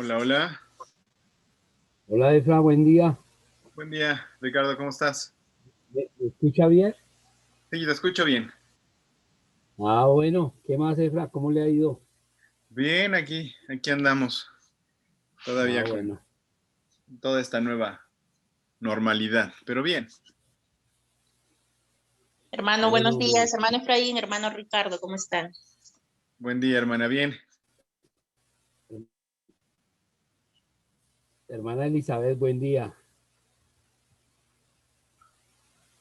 Hola, hola. Hola Efra, buen día. Buen día, Ricardo, ¿cómo estás? ¿Me escucha bien? Sí, te escucho bien. Ah, bueno, ¿qué más Efra? ¿Cómo le ha ido? Bien, aquí andamos, Ah, todavía con bueno. toda esta nueva normalidad, pero bien. Hermano, buenos Bueno, días. Hermano Efraín, hermano Ricardo, ¿cómo están? Buen día, hermana, bien. hermana Elizabeth, buen día.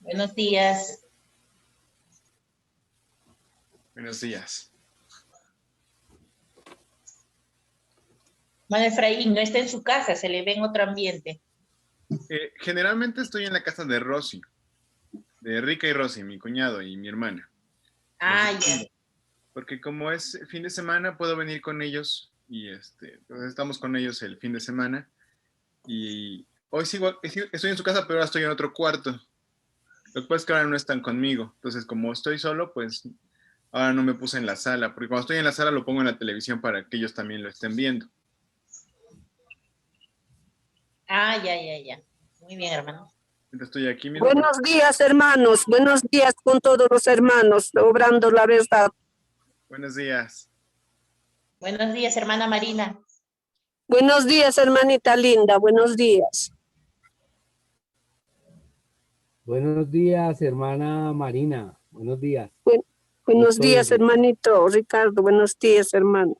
Buenos días. Buenos días. Hermano Efraín, no está en su casa, se le ve en otro ambiente. Generalmente estoy en la casa de Rosy, de Rica y Rosy, mi cuñado y mi hermana. Los Ah, ya. domingos, porque como es fin de semana, puedo venir con ellos y entonces estamos con ellos el fin de semana. Y hoy estoy en su casa, pero ahora estoy en otro cuarto. Lo que pasa es que ahora no están conmigo. Entonces, como estoy solo, pues ahora no me puse en la sala, porque cuando estoy en la sala lo pongo en la televisión para que ellos también lo estén viendo. Ah, ya, ya, ya. Muy bien, hermano. Entonces estoy aquí mismo. Buenos días, hermanos. Buenos días con todos los hermanos, obrando la verdad. Buenos días. Buenos días, hermana Marina. Buenos días, hermanita linda. Buenos días. Buenos días, hermana Marina. Buenos días. Buenos Gusto días, verle. hermanito Ricardo. Buenos días, hermano.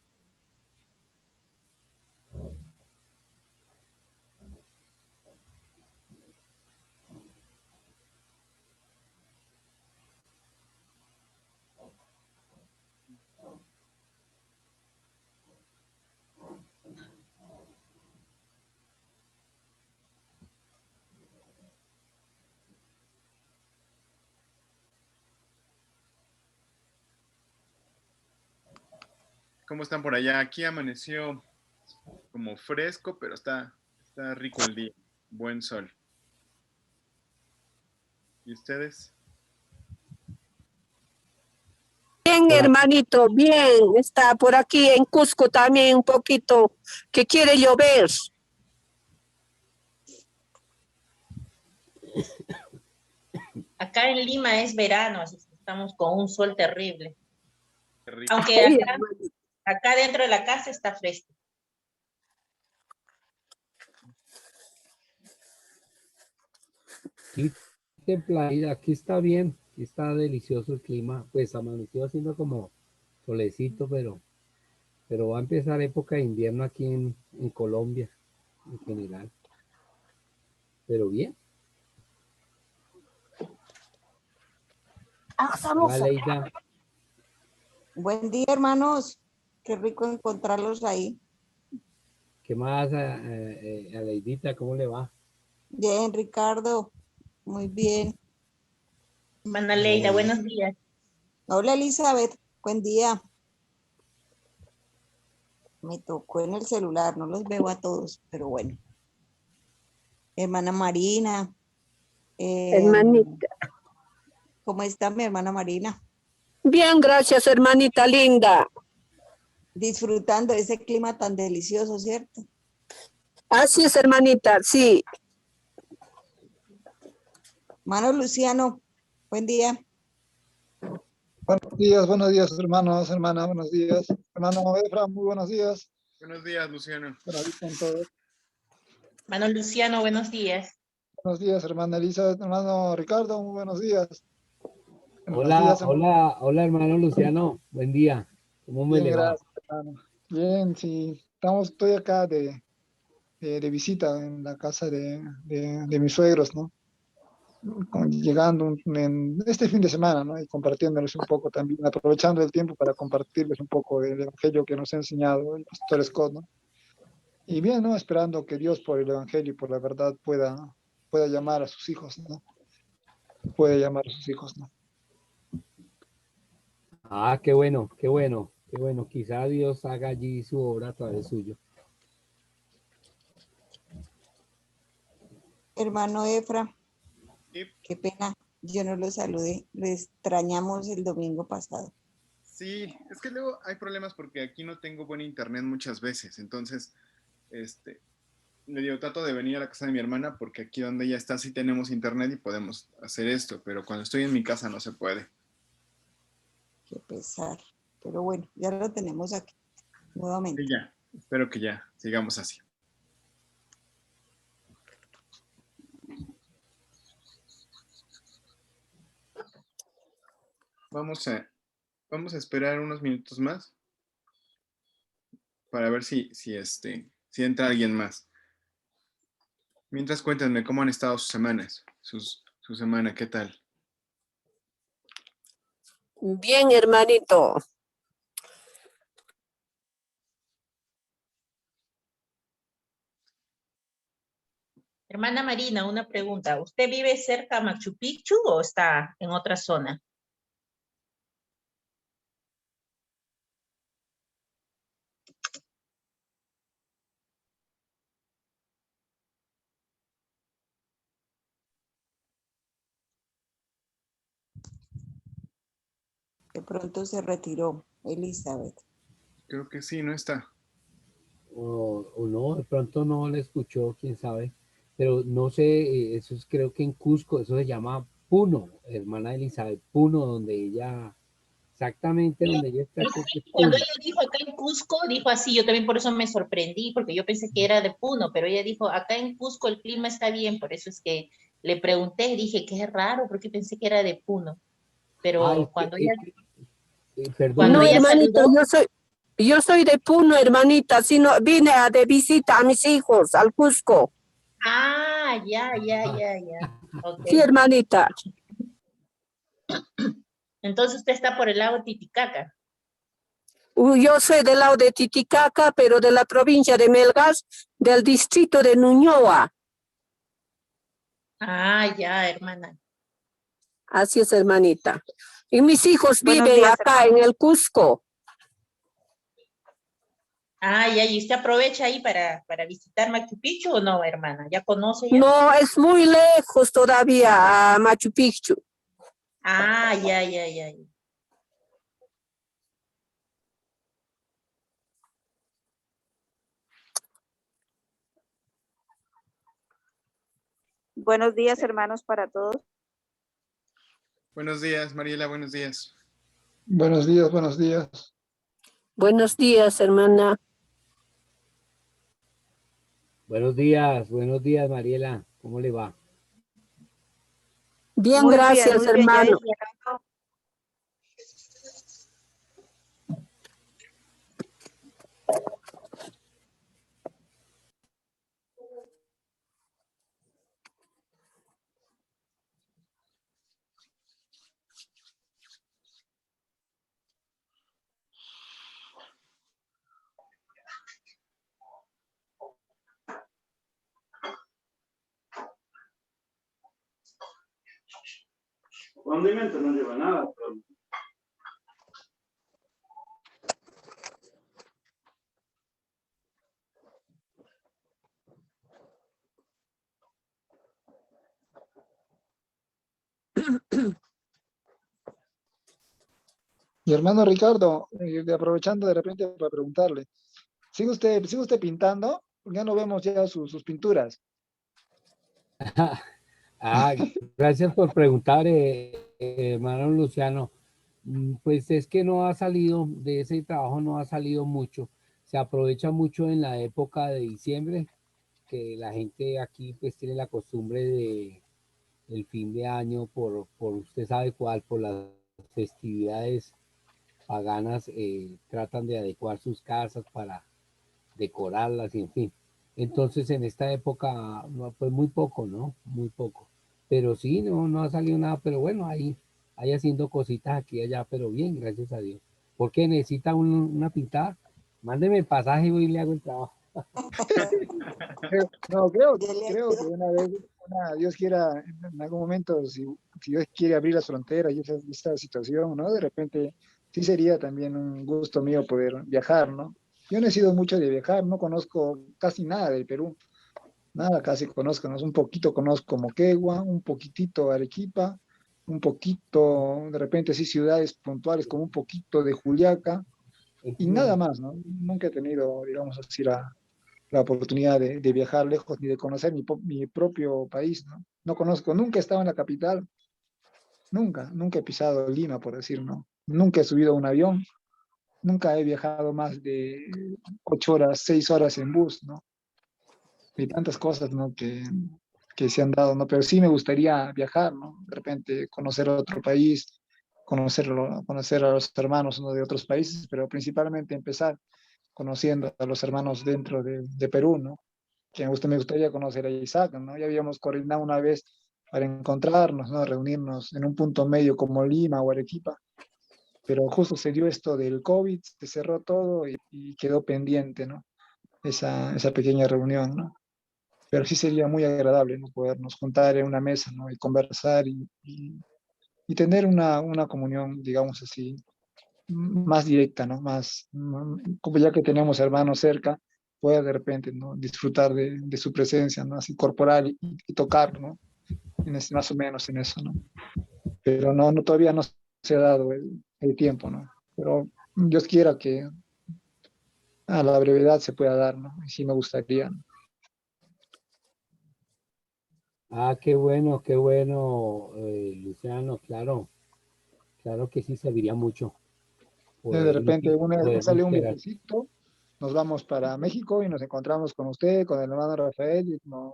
¿Cómo están por allá? Aquí amaneció como fresco, pero está rico el día. Buen sol. ¿Y ustedes? Bien, Por acá, hermanito, bien. Está por aquí en Cusco también un poquito que quiere llover. Acá en Lima es verano, así que estamos con un sol terrible. Qué rico. Aunque Ay, acá dentro de la casa está fresco. aquí templadita, aquí está bien, aquí está delicioso el clima. Pues amaneció haciendo como solecito, pero va a empezar época de invierno aquí en Colombia en general. Pero bien. Hola Leida, Buen día, hermanos. Qué rico encontrarlos ahí. ¿qué más, a Leidita? ¿Cómo le va? Bien, Ricardo. Muy bien. Hermana Ah, Leida, bueno. buenos días. Hola, Elizabeth. Buen día. Me tocó en el celular, no los veo a todos, pero bueno. Hermana Marina. eh, hermanita. ¿Cómo está mi hermana Marina? Bien, gracias, hermanita linda. Disfrutando de ese clima tan delicioso, ¿cierto? Así es, hermanita, sí. Hermano Luciano, buen día. Buenos días, hermanos, hermana, buenos días. Hermano Efra, muy buenos días. Buenos días, Luciano. Por ahí con todos. Hermano Luciano, buenos días. Buenos días, hermana Elizabeth, hermano Ricardo, muy buenos días. Buenos Hola, días, hermano. hola, hola hermano Luciano, buen día. ¿Cómo me Bien, le va? gracias, hermano. Bien, sí. Estoy acá de visita en la casa de mis suegros, ¿no? Llegando en este fin de semana, ¿no? Y compartiéndoles un poco también, aprovechando el tiempo para compartirles un poco del evangelio que nos ha enseñado el pastor Scott, ¿no? Y bien, ¿no? Esperando que Dios por el Evangelio y por la verdad pueda llamar a sus hijos, ¿no? Puede llamar a sus hijos, ¿no? Ah, qué bueno, qué bueno, qué bueno. Quizá Dios haga allí su obra a través suyo. Hermano Efra, Y qué pena, yo no lo saludé. Lo extrañamos el domingo pasado. sí, es que luego hay problemas porque aquí no tengo buen internet muchas veces. Entonces, le digo, trato de venir a la casa de mi hermana porque aquí donde ella está sí tenemos internet y podemos hacer esto, pero cuando estoy en mi casa no se puede. Qué pesar. Pero bueno, ya lo tenemos aquí nuevamente. Y ya, espero que ya sigamos así. Vamos a esperar unos minutos más para ver si entra alguien más. Mientras cuéntenme cómo han estado sus semanas, su semana, ¿qué tal? Bien, hermanito. Hermana Marina, una pregunta. ¿Usted vive cerca a Machu Picchu o está en otra zona? De pronto se retiró Elizabeth. Creo que sí, no está. O no, de pronto no le escuchó, quién sabe. Pero no sé, eso es creo que en Cusco, eso se llama Puno, hermana Elizabeth, Puno, donde ella, exactamente donde ella está, creo que es Cuando Puno. ella dijo acá en Cusco, dijo así, yo también por eso me sorprendí, porque yo pensé que era de Puno, pero ella dijo, acá en Cusco el clima está bien, por eso es que le pregunté, dije, qué raro, porque pensé que era de Puno. Ah, Pero perdón, cuando No, ella hermanito, saludó, yo soy de Puno, hermanita. Sino vine de visita a mis hijos al Cusco. ya. Ok. Sí, hermanita. Entonces usted está por el lado Titicaca. Yo soy del lado de Titicaca, pero de la provincia de Melgas, del distrito de Ñuñoa. Ya, hermana. Así es, hermanita. Y mis hijos Buenos viven días, acá en el Cusco. Ya, y usted aprovecha ahí para visitar Machu Picchu o no, hermana, ¿ya conoce ya? No, es muy lejos todavía a Machu Picchu. Ya. buenos días, hermanos, para todos. Buenos días, Mariela, buenos días. Buenos días, buenos días. Buenos días, hermana. buenos días, Mariela, ¿cómo le va? Bien, Muy gracias, bien, ya hermano. llegando. Condimento no lleva nada. Mi hermano Ricardo, aprovechando de repente para preguntarle, ¿sigue usted pintando? Ya no vemos ya sus pinturas. Ah, gracias por preguntar, hermano Luciano. Pues es que no ha salido, de ese trabajo no ha salido mucho. Se aprovecha mucho en la época de diciembre, que la gente aquí pues tiene la costumbre de el fin de año por usted sabe cuál, por las festividades paganas, tratan de adecuar sus casas para decorarlas y en fin. Entonces en esta época, no, pues muy poco, ¿no? Muy poco. Pero sí, no ha salido nada, pero bueno, ahí haciendo cositas aquí y allá, pero bien, gracias a Dios. ¿Por qué necesita una pintada? Mándeme el pasaje y voy y le hago el trabajo. No, creo, Ya le creo que ayudo. una vez, Dios quiera, en algún momento, si Dios quiere abrir las fronteras y esta situación, ¿no? De repente, sí sería también un gusto mío poder viajar, ¿no? Yo no he sido mucho de viajar, no conozco casi nada del Perú, nada casi conozco, ¿no? Un poquito conozco Moquegua, un poquitito Arequipa, un poquito, de repente sí, ciudades puntuales como un poquito de Juliaca, y nada más, ¿no? Nunca he tenido, digamos así, la oportunidad de viajar lejos ni de conocer mi propio país, ¿no? No conozco, nunca he estado en la capital, nunca he pisado Lima, por decir, ¿no? Nunca he subido a un avión, nunca he viajado más de 8 horas, 6 horas en bus, ¿no? Hay tantas cosas, ¿no? Que se han dado, ¿no? Pero sí me gustaría viajar, ¿no? De repente conocer otro país, conocer a los hermanos, ¿no? De otros países, pero principalmente empezar conociendo a los hermanos dentro de Perú, ¿no? Me gustaría conocer a Isaac, ¿no? Ya habíamos coordinado una vez para encontrarnos, ¿no? Reunirnos en un punto medio como Lima o Arequipa, pero justo se dio esto del COVID, se cerró todo y quedó pendiente, ¿no? Esa pequeña reunión, ¿no? Pero sí sería muy agradable, ¿no? Podernos juntar en una mesa, ¿no? Y conversar y tener una comunión, digamos así, más directa, ¿no? Como ya que tenemos hermanos cerca, poder de repente, ¿no? Disfrutar de su presencia, ¿no? Así corporal y tocar, ¿no? Más o menos en eso, ¿no? Pero no, todavía no se ha dado el tiempo, ¿no? Pero Dios quiera que a la brevedad se pueda dar, ¿no? Y sí me gustaría, ¿no? Ah, qué bueno, Luciano, claro, claro que sí serviría mucho De podernos, repente podernos sale un quedar. viajecito, nos vamos para México y nos encontramos con usted, con el hermano Rafael y con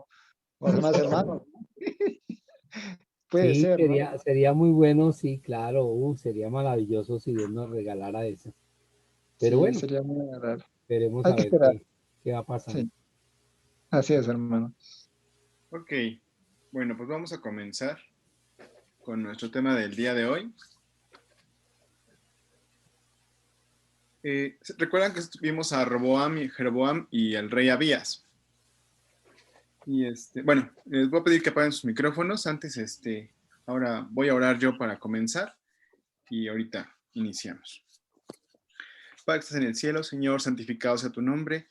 los demás hermanos. Puede Sí, ser, ¿no? sería muy bueno, sí, claro, sería maravilloso si Dios nos regalara eso. Pero Sí, bueno, sería muy agradable. veremos Hay a que ver esperar. qué va pasando. Sí, así es, hermano. Ok, bueno, pues vamos a comenzar con nuestro tema del día de hoy. ¿Recuerdan que vimos a Roboam y Jeroboam y el rey Abías? Y bueno, les voy a pedir que apaguen sus micrófonos. Antes, ahora voy a orar yo para comenzar y ahorita iniciamos. Padre que estás en el cielo, Señor, santificado sea tu nombre.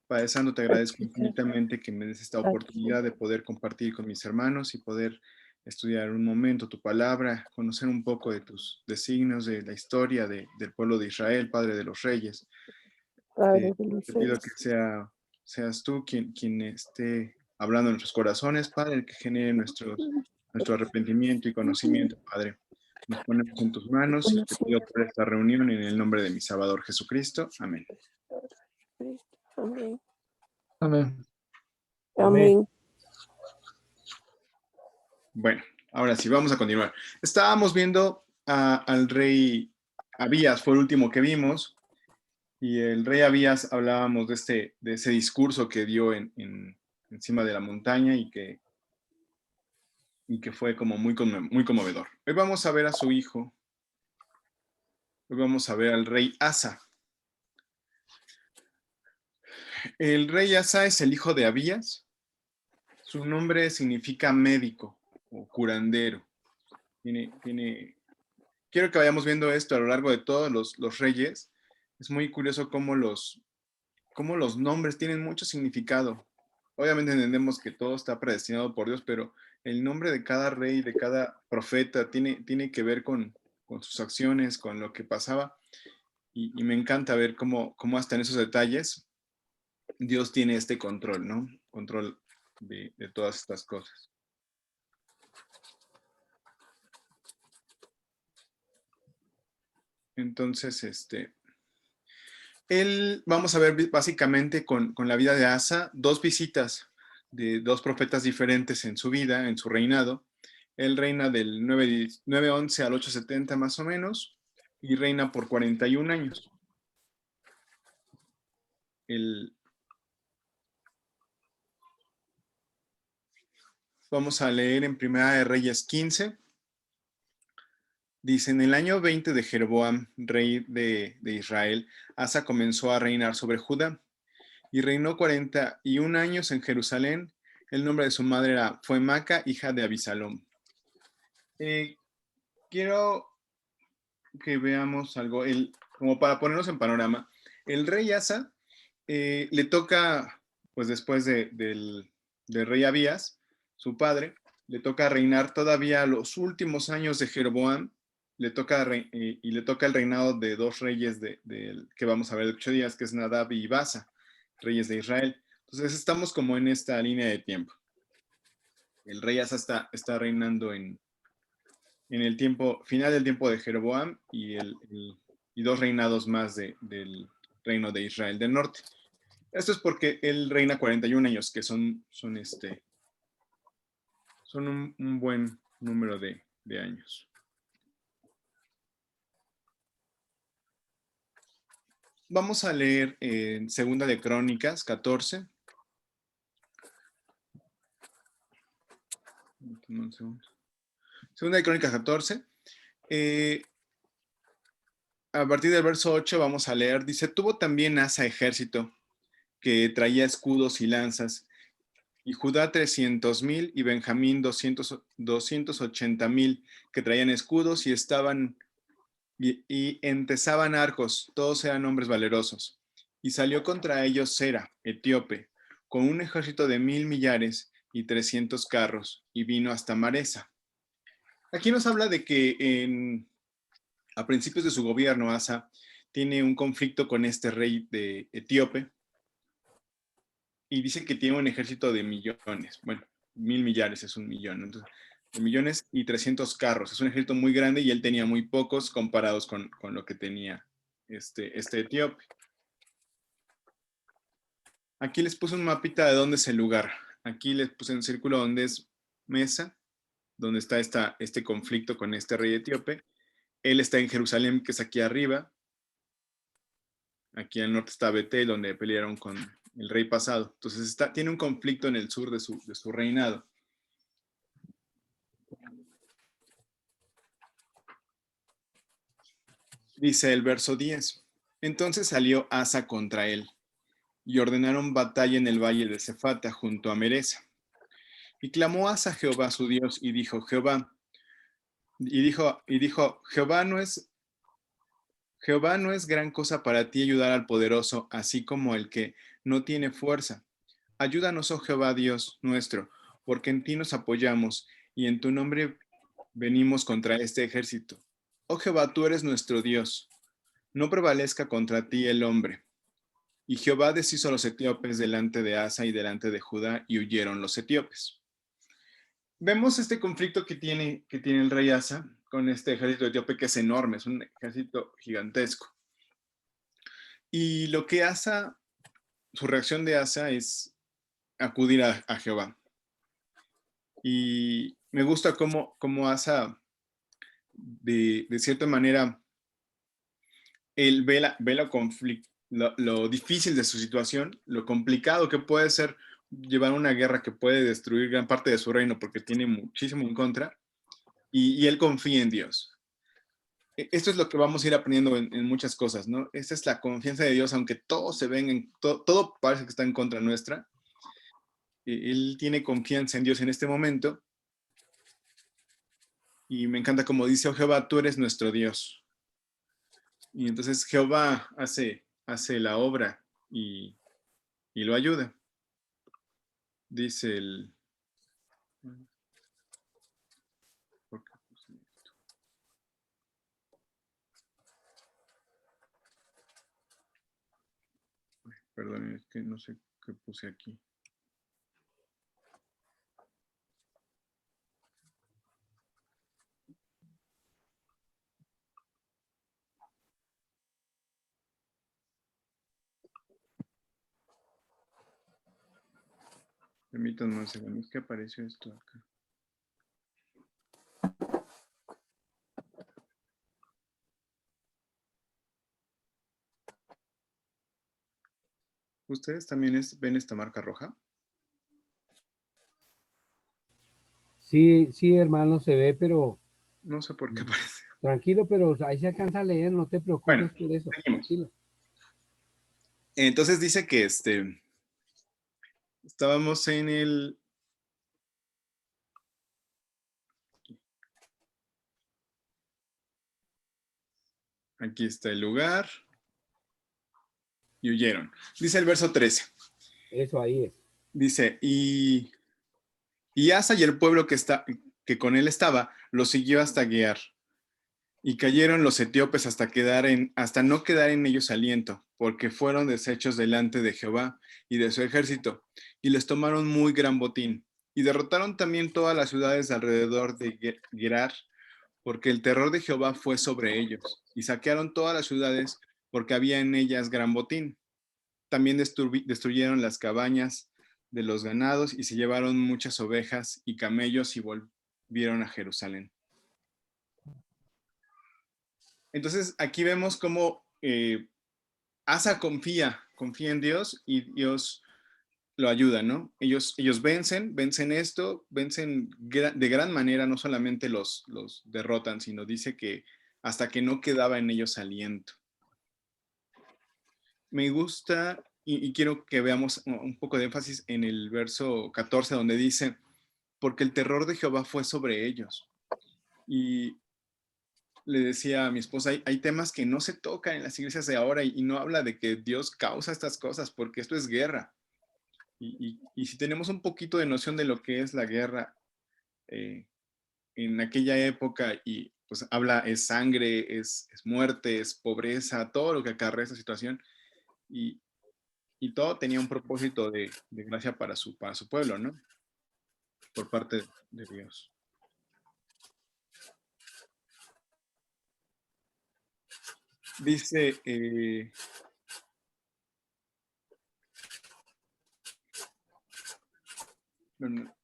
Padre Santo, te agradezco infinitamente que me des esta oportunidad de poder compartir con mis hermanos y poder estudiar un momento tu palabra, conocer un poco de tus designios, de la historia del pueblo de Israel, Padre de los Reyes. Te pido que seas tú quien esté hablando en nuestros corazones, Padre, el que genere nuestro arrepentimiento y conocimiento, Padre. Nos ponemos en tus manos y te pido por esta reunión en el nombre de mi Salvador Jesucristo. Amén. Amén. Amén. Amén. Amén. Bueno, ahora sí, vamos a continuar. Estábamos viendo al rey Abías, fue el último que vimos, y el rey Abías hablábamos de ese discurso que dio encima de la montaña y que fue como muy conmovedor. Hoy vamos a ver a su hijo, hoy vamos a ver al rey Asa. El rey Asa es el hijo de Abías. Su nombre significa médico o curandero. Quiero que vayamos viendo esto a lo largo de todos los reyes. Es muy curioso cómo los nombres tienen mucho significado. Obviamente entendemos que todo está predestinado por Dios, pero el nombre de cada rey, de cada profeta, tiene que ver con sus acciones, con lo que pasaba. Y me encanta ver cómo hasta en esos detalles Dios tiene este control, ¿no? Control de todas estas cosas. Entonces, vamos a ver básicamente con la vida de Asa, dos visitas de dos profetas diferentes en su vida, en su reinado. Él reina del 911 al 870 más o menos, y reina por 41 años. Vamos a leer en Primera de Reyes 15. Dice, en el año 20 de Jeroboam, rey de Israel, Asa comenzó a reinar sobre Judá y reinó 41 años en Jerusalén. El nombre de su madre fue Maca, hija de Abisalom. Quiero que veamos algo, como para ponernos en panorama. El rey Asa le toca, pues después del rey Abías, su padre, le toca reinar todavía los últimos años de Jeroboam, y le toca el reinado de dos reyes que vamos a ver de 8 días, que es Nadab y Basa, reyes de Israel. Entonces estamos como en esta línea de tiempo. El rey Asa está reinando en el tiempo final del tiempo de Jeroboam y 2 reinados más del reino de Israel del norte. Esto es porque él reina 41 años, que son un buen número de años. Vamos a leer en Segunda de Crónicas 14. Segunda de Crónicas 14. A partir del verso 8 vamos a leer. Dice, tuvo también Asa ejército que traía escudos y lanzas, y Judá 300,000 y Benjamín 280,000 que traían escudos y entesaban arcos, todos eran hombres valerosos. Y salió contra ellos Sera, etíope, con un ejército de 1,000 millares y 300 carros, y vino hasta Maresa. Aquí nos habla de que a principios de su gobierno, Asa tiene un conflicto con este rey de etíope, y dice que tiene un ejército de millones. Bueno, 1,000 millares es 1,000,000. Entonces, de millones y 300 carros. Es un ejército muy grande y él tenía muy pocos comparados con lo que tenía este etíope. Aquí les puse un mapita de dónde es el lugar. Aquí les puse en círculo donde es Mesa, donde está este conflicto con este rey etíope. Él está en Jerusalén, que es aquí arriba. Aquí al norte está Betel, donde pelearon con el rey pasado. Entonces tiene un conflicto en el sur de su reinado. Dice el verso 10. Entonces salió Asa contra él, y ordenaron batalla en el valle de Cefata, junto a Meresa. Y clamó Asa a Jehová su Dios, y dijo, Jehová no es gran cosa para ti ayudar al poderoso, así como el que no tiene fuerza. Ayúdanos, oh Jehová Dios nuestro, porque en ti nos apoyamos, y en tu nombre venimos contra este ejército. Oh Jehová, tú eres nuestro Dios. No prevalezca contra ti el hombre. Y Jehová deshizo a los etíopes delante de Asa y delante de Judá, y huyeron los etíopes. Vemos este conflicto que tiene el rey Asa con este ejército etíope, que es enorme, es un ejército gigantesco. Y lo que su reacción de Asa es acudir a Jehová. Y me gusta cómo Asa, de cierta manera, él ve lo difícil de su situación, lo complicado que puede ser llevar una guerra que puede destruir gran parte de su reino porque tiene muchísimo en contra, y él confía en Dios. Esto es lo que vamos a ir aprendiendo en muchas cosas, ¿no? Esta es la confianza de Dios, aunque todo todo parece que está en contra nuestra. Él tiene confianza en Dios en este momento, y me encanta como dice, oh Jehová, tú eres nuestro Dios. Y entonces Jehová hace la obra y lo ayuda. Dice ¿por qué puse esto? Perdón, es que no sé qué puse aquí. Permítanme un segundo, es que apareció esto acá. ¿Ustedes también ven esta marca roja? Sí, sí, hermano, se ve, pero No sé por qué aparece. tranquilo, pero ahí se alcanza a leer, no te preocupes Bueno, por eso. seguimos. Tranquilo. Entonces dice que estábamos en aquí está el lugar. Y huyeron. Dice el verso 13. Eso ahí es. Dice, y Asa y el pueblo que con él estaba, lo siguió hasta Gear. Y cayeron los etíopes hasta no quedar en ellos aliento, porque fueron deshechos delante de Jehová y de su ejército, y les tomaron muy gran botín. Y derrotaron también todas las ciudades alrededor de Gerar, porque el terror de Jehová fue sobre ellos. Y saquearon todas las ciudades, porque había en ellas gran botín. También destruyeron las cabañas de los ganados, y se llevaron muchas ovejas y camellos, y volvieron a Jerusalén. Entonces, aquí vemos cómo Asa confía en Dios y Dios lo ayuda, ¿no? Ellos vencen esto, vencen de gran manera, no solamente los derrotan, sino dice que hasta que no quedaba en ellos aliento. Me gusta y quiero que veamos un poco de énfasis en el verso 14, donde dice, porque el terror de Jehová fue sobre ellos. Y le decía a mi esposa, hay temas que no se tocan en las iglesias de ahora y no habla de que Dios causa estas cosas, porque esto es guerra. Y si tenemos un poquito de noción de lo que es la guerra en aquella época, y pues habla, es sangre, es muerte, es pobreza, todo lo que acarrea esa situación, y todo tenía un propósito de gracia para su pueblo, ¿no? Por parte de Dios. Dice,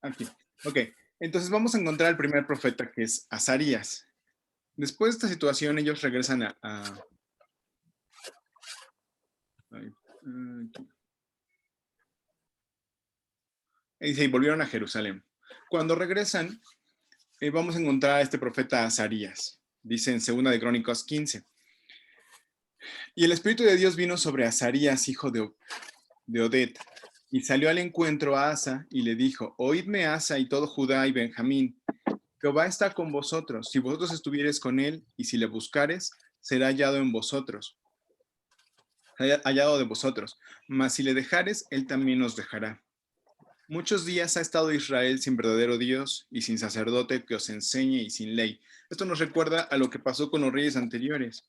aquí, ok, entonces vamos a encontrar al primer profeta, que es Azarías. Después de esta situación, ellos regresan y volvieron a Jerusalén. Cuando regresan, vamos a encontrar a este profeta Azarías. Dice en 2 de Crónicas 15. Y el Espíritu de Dios vino sobre Azarías, hijo de Oded, y salió al encuentro a Asa y le dijo, oídme Asa y todo Judá y Benjamín, Jehová está con vosotros, si vosotros estuviereis con él, y si le buscares, será hallado en vosotros, hallado de vosotros, mas si le dejares, él también os dejará. Muchos días ha estado Israel sin verdadero Dios y sin sacerdote que os enseñe y sin ley. Esto nos recuerda a lo que pasó con los reyes anteriores,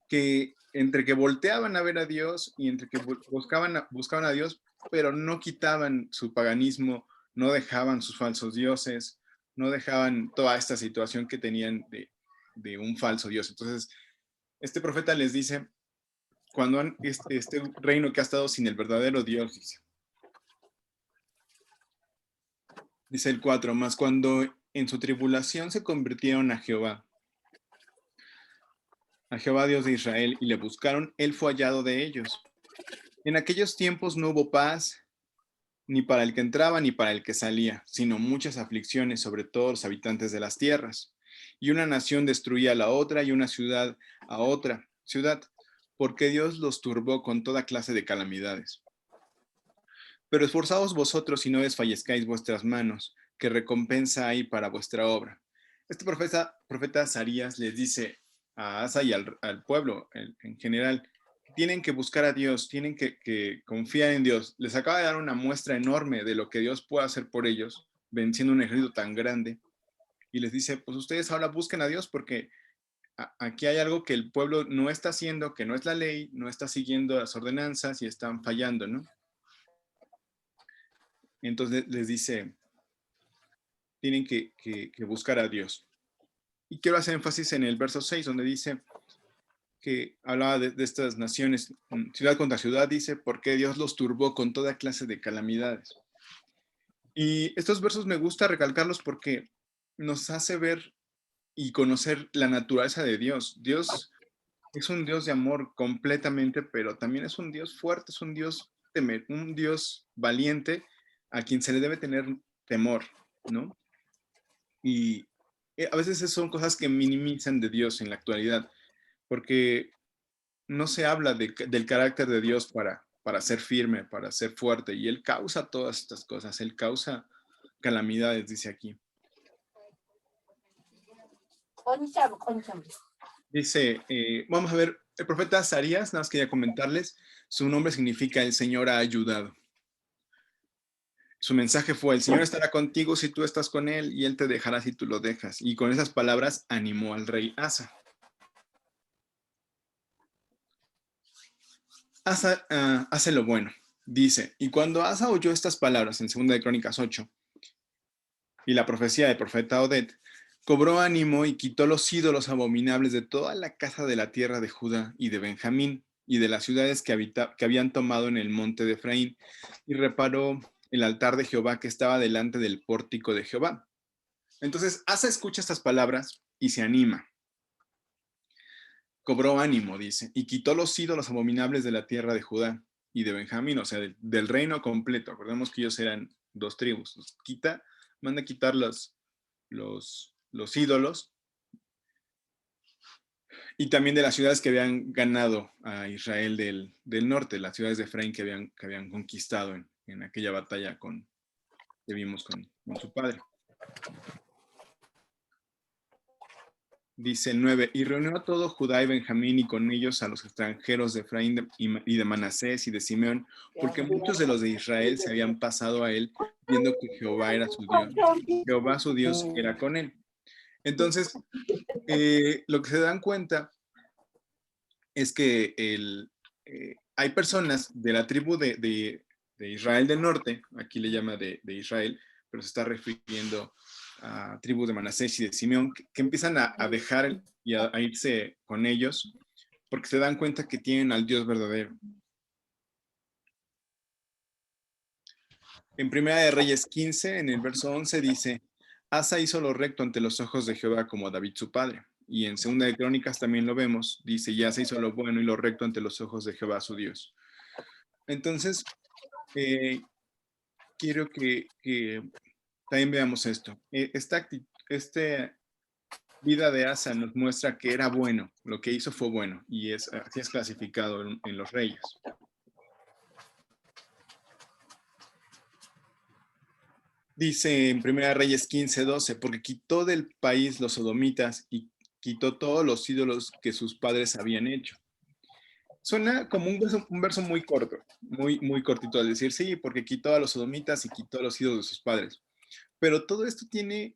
que entre que volteaban a ver a Dios y entre que buscaban a Dios, pero no quitaban su paganismo, no dejaban sus falsos dioses, no dejaban toda esta situación que tenían de un falso Dios. Entonces, este profeta les dice, cuando este reino que ha estado sin el verdadero Dios, dice el 4, mas cuando en su tribulación se convirtieron a Jehová Dios de Israel, y le buscaron, él fue hallado de ellos. En aquellos tiempos no hubo paz, ni para el que entraba ni para el que salía, sino muchas aflicciones sobre todos los habitantes de las tierras. Y una nación destruía a la otra y una ciudad a otra ciudad, porque Dios los turbó con toda clase de calamidades. Pero esforzaos vosotros y no desfallezcáis vuestras manos, que recompensa hay para vuestra obra. Este profeta Azarías les dice a Asa y al pueblo en general, tienen que buscar a Dios, tienen que confiar en Dios. Les acaba de dar una muestra enorme de lo que Dios puede hacer por ellos, venciendo un ejército tan grande. Y les dice, pues ustedes ahora busquen a Dios porque aquí hay algo que el pueblo no está haciendo, que no es la ley, no está siguiendo las ordenanzas y están fallando, ¿no? Entonces les dice, tienen que buscar a Dios. Y quiero hacer énfasis en el verso 6, donde dice que hablaba de estas naciones, ciudad contra ciudad, dice, porque Dios los turbó con toda clase de calamidades. Y estos versos me gusta recalcarlos porque nos hace ver y conocer la naturaleza de Dios. Dios es un Dios de amor completamente, pero también es un Dios fuerte, es un Dios valiente a quien se le debe tener temor, ¿no? Y a veces son cosas que minimizan de Dios en la actualidad, porque no se habla del carácter de Dios para ser firme, para ser fuerte, y Él causa todas estas cosas, Él causa calamidades, dice aquí. Dice, vamos a ver, el profeta Azarías, nada más quería comentarles, su nombre significa el Señor ha ayudado. Su mensaje fue, el Señor estará contigo si tú estás con Él y Él te dejará si tú lo dejas. Y con esas palabras animó al rey Asa. Asa hace lo bueno. Dice, y cuando Asa oyó estas palabras en 2 de Crónicas 8 y la profecía del profeta Oded, cobró ánimo y quitó los ídolos abominables de toda la casa de la tierra de Judá y de Benjamín y de las ciudades que habían tomado en el monte de Efraín, y reparó el altar de Jehová que estaba delante del pórtico de Jehová. Entonces Asa escucha estas palabras y se anima. Cobró ánimo, dice, y quitó los ídolos abominables de la tierra de Judá y de Benjamín, o sea, del reino completo. Recordemos que ellos eran 2 tribus. Manda a quitar los ídolos, y también de las ciudades que habían ganado a Israel del norte, las ciudades de Efraín que habían conquistado en aquella batalla que vimos con su padre. Dice el 9, y reunió a todo Judá y Benjamín, y con ellos a los extranjeros de Efraín y de Manasés y de Simeón, porque muchos de los de Israel se habían pasado a él, viendo que Jehová era su Dios. Jehová su Dios era con él. Entonces, lo que se dan cuenta es que hay personas de la tribu de Israel del norte, aquí le llama de Israel, pero se está refiriendo a tribus de Manasés y de Simeón, que empiezan a dejar y a irse con ellos, porque se dan cuenta que tienen al Dios verdadero. En Primera de Reyes 15, en el verso 11, dice, Asa hizo lo recto ante los ojos de Jehová como David su padre. Y en Segunda de Crónicas también lo vemos, dice, ya se hizo lo bueno y lo recto ante los ojos de Jehová su Dios. Entonces, quiero que también veamos esto. Esta vida de Asa nos muestra que era bueno, lo que hizo fue bueno, y así es clasificado en los reyes. Dice en Primera Reyes 15:12, porque quitó del país los sodomitas y quitó todos los ídolos que sus padres habían hecho. Suena como un verso muy corto, muy cortito al decir, sí, porque quitó a los sodomitas y quitó a los ídolos de sus padres. Pero todo esto tiene,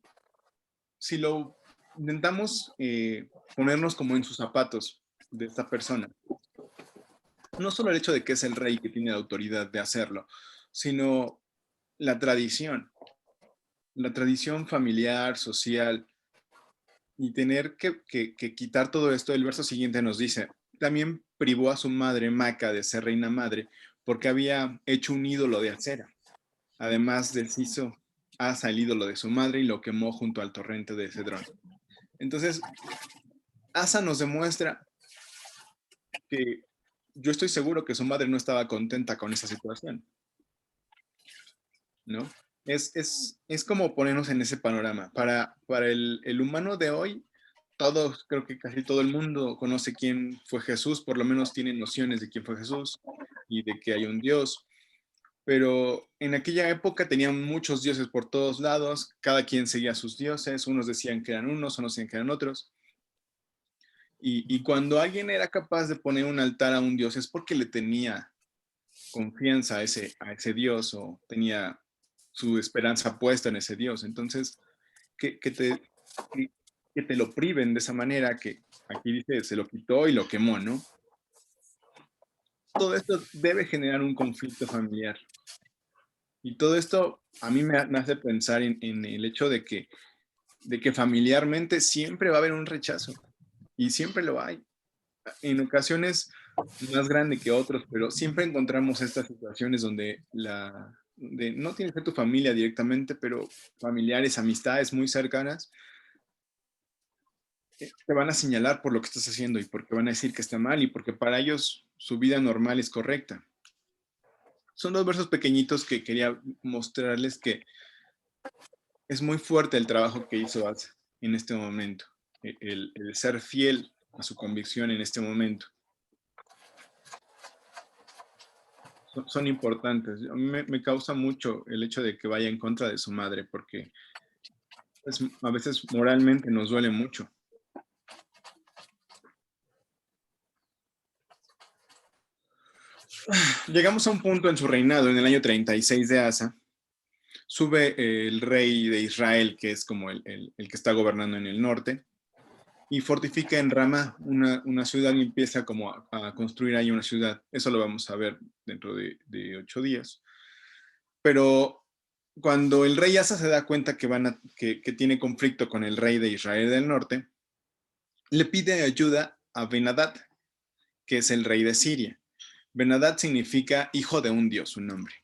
si lo intentamos ponernos como en sus zapatos de esta persona, no solo el hecho de que es el rey que tiene la autoridad de hacerlo, sino la tradición familiar, social, y tener que quitar todo esto. El verso siguiente nos dice, también privó a su madre Maca de ser reina madre porque había hecho un ídolo de acera. Además deshizo Asa el ídolo de su madre y lo quemó junto al torrente de Cedrón. Entonces, Asa nos demuestra que yo estoy seguro que su madre no estaba contenta con esa situación, ¿no? Es como ponernos en ese panorama. Para el humano de hoy, creo que casi todo el mundo conoce quién fue Jesús, por lo menos tiene nociones de quién fue Jesús y de que hay un Dios. Pero en aquella época tenían muchos dioses por todos lados, cada quien seguía sus dioses, unos decían que eran unos, otros decían que eran otros. Y cuando alguien era capaz de poner un altar a un dios es porque le tenía confianza a ese Dios, o tenía su esperanza puesta en ese Dios. Entonces, que te lo priven de esa manera, que aquí dice, se lo quitó y lo quemó, ¿no? Todo esto debe generar un conflicto familiar. Y todo esto a mí me hace pensar en el hecho de que familiarmente siempre va a haber un rechazo. Y siempre lo hay. En ocasiones más grande que otros, pero siempre encontramos estas situaciones donde no tiene que ser tu familia directamente, pero familiares, amistades muy cercanas, te van a señalar por lo que estás haciendo y porque van a decir que está mal y porque para ellos su vida normal es correcta. Son 2 versos pequeñitos que quería mostrarles que es muy fuerte el trabajo que hizo Asa en este momento, el ser fiel a su convicción en este momento. Son importantes. A mí me causa mucho el hecho de que vaya en contra de su madre, porque a veces moralmente nos duele mucho. Llegamos a un punto en su reinado, en el año 36 de Asa, sube el rey de Israel, que es como el que está gobernando en el norte, y fortifica en Ramá una ciudad y empieza como a construir ahí una ciudad. Eso lo vamos a ver dentro de 8 días. Pero cuando el rey Asa se da cuenta que tiene conflicto con el rey de Israel del norte, le pide ayuda a Ben-Hadad, que es el rey de Siria. Ben-Hadad significa hijo de un dios, un nombre.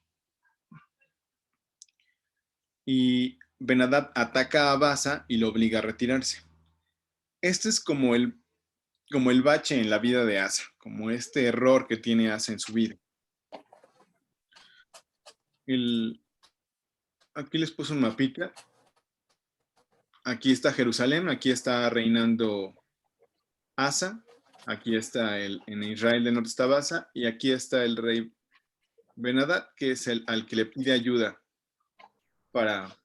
Y Ben-Hadad ataca a Baasa y lo obliga a retirarse. Este es como el bache en la vida de Asa, como este error que tiene Asa en su vida. Aquí les puse un mapita. Aquí está Jerusalén, aquí está reinando Asa, aquí está en Israel del norte está Baasa, y aquí está el rey Ben-Hadad, que es al que le pide ayuda para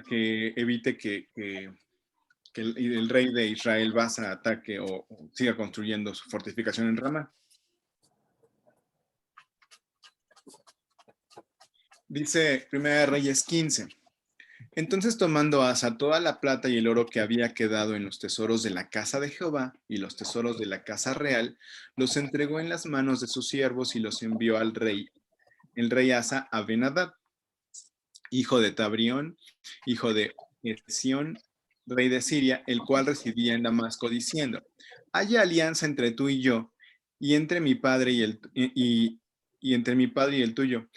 que evite que el rey de Israel Baasa ataque o siga construyendo su fortificación en Ramá. Dice 1 Reyes 15. Entonces tomando Asa toda la plata y el oro que había quedado en los tesoros de la casa de Jehová y los tesoros de la casa real, los entregó en las manos de sus siervos y los envió al rey, el rey Asa, a Ben-Hadad, hijo de Tabrión, hijo de Esión, rey de Siria, el cual residía en Damasco, diciendo: haya alianza entre tú y yo, y entre mi padre y entre mi padre y el tuyo.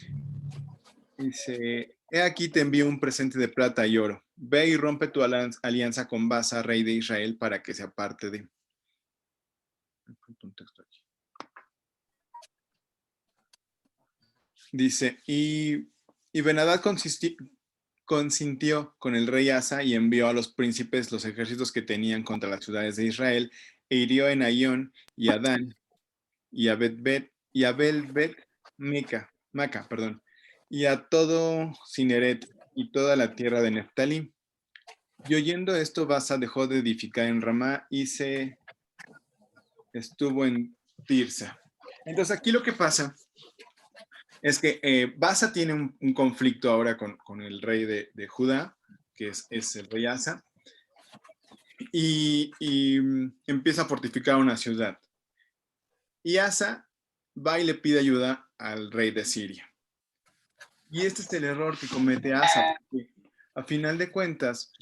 Dice: he aquí te envío un presente de plata y oro. Ve y rompe tu alianza con Baasa, rey de Israel, para que se aparte de... Dice, y Ben-Hadad consintió con el rey Asa y envió a los príncipes los ejércitos que tenían contra las ciudades de Israel, e hirió en Ayón y a Dan y a Maca, y a todo Cineret y toda la tierra de Neftalí. Y oyendo esto, Baasa dejó de edificar en Ramá y se estuvo en Tirsa. Entonces aquí lo que pasa es que Baasa tiene un conflicto ahora con el rey de Judá, que es el rey Asa, y empieza a fortificar una ciudad. Y Asa va y le pide ayuda al rey de Siria. Y este es el error que comete Asa, porque a final de cuentas,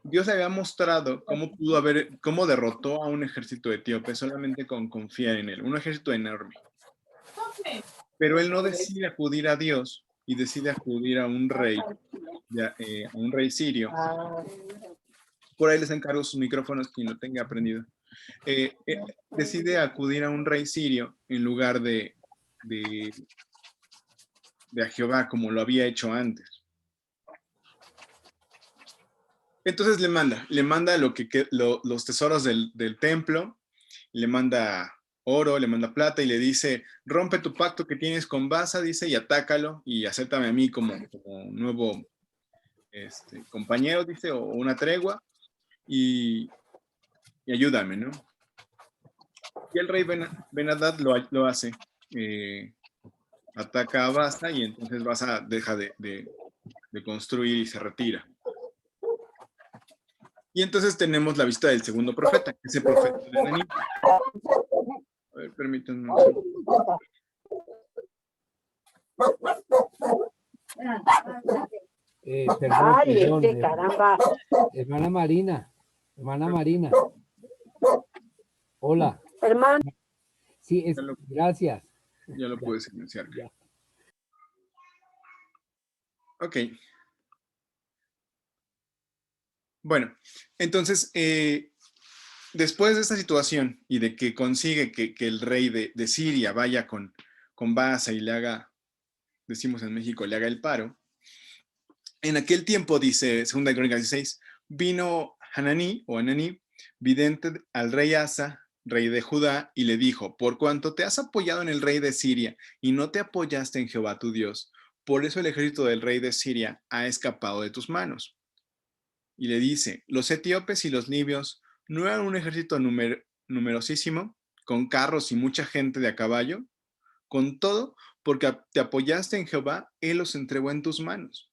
Dios le había mostrado cómo derrotó a un ejército etíope solamente con confiar en él, un ejército enorme. Pero él no decide acudir a Dios y decide acudir a un rey sirio. Por ahí les encargo sus micrófonos, quien lo tenga aprendido. Decide acudir a un rey sirio en lugar de a Jehová, como lo había hecho antes. Entonces le manda los tesoros del templo, le manda oro, le manda plata y le dice: rompe tu pacto que tienes con Baasa, dice, y atácalo y acéptame a mí como nuevo compañero, dice, o una tregua, y ayúdame, ¿no? Y el rey Ben-Hadad lo hace, ataca a Baasa y entonces Baasa deja de construir y se retira. Y entonces tenemos la visita del segundo profeta, que es el profeta de Ananí. A ver, permítanme un segundo. Perdón, caramba. hermana Marina. Hola. Hermano. Sí, gracias. Ya lo pude silenciar. Ya. Ok. Bueno, entonces, después de esta situación y de que consigue que el rey de Siria vaya con Baasa y le haga, decimos en México, le haga el paro, en aquel tiempo, dice 2 Crónicas 16, vino Hananí, vidente al rey Asa, rey de Judá, y le dijo: por cuanto te has apoyado en el rey de Siria y no te apoyaste en Jehová tu Dios, por eso el ejército del rey de Siria ha escapado de tus manos. Y le dice: los etíopes y los libios no eran un ejército numerosísimo, con carros y mucha gente de a caballo. Con todo, porque te apoyaste en Jehová, él los entregó en tus manos.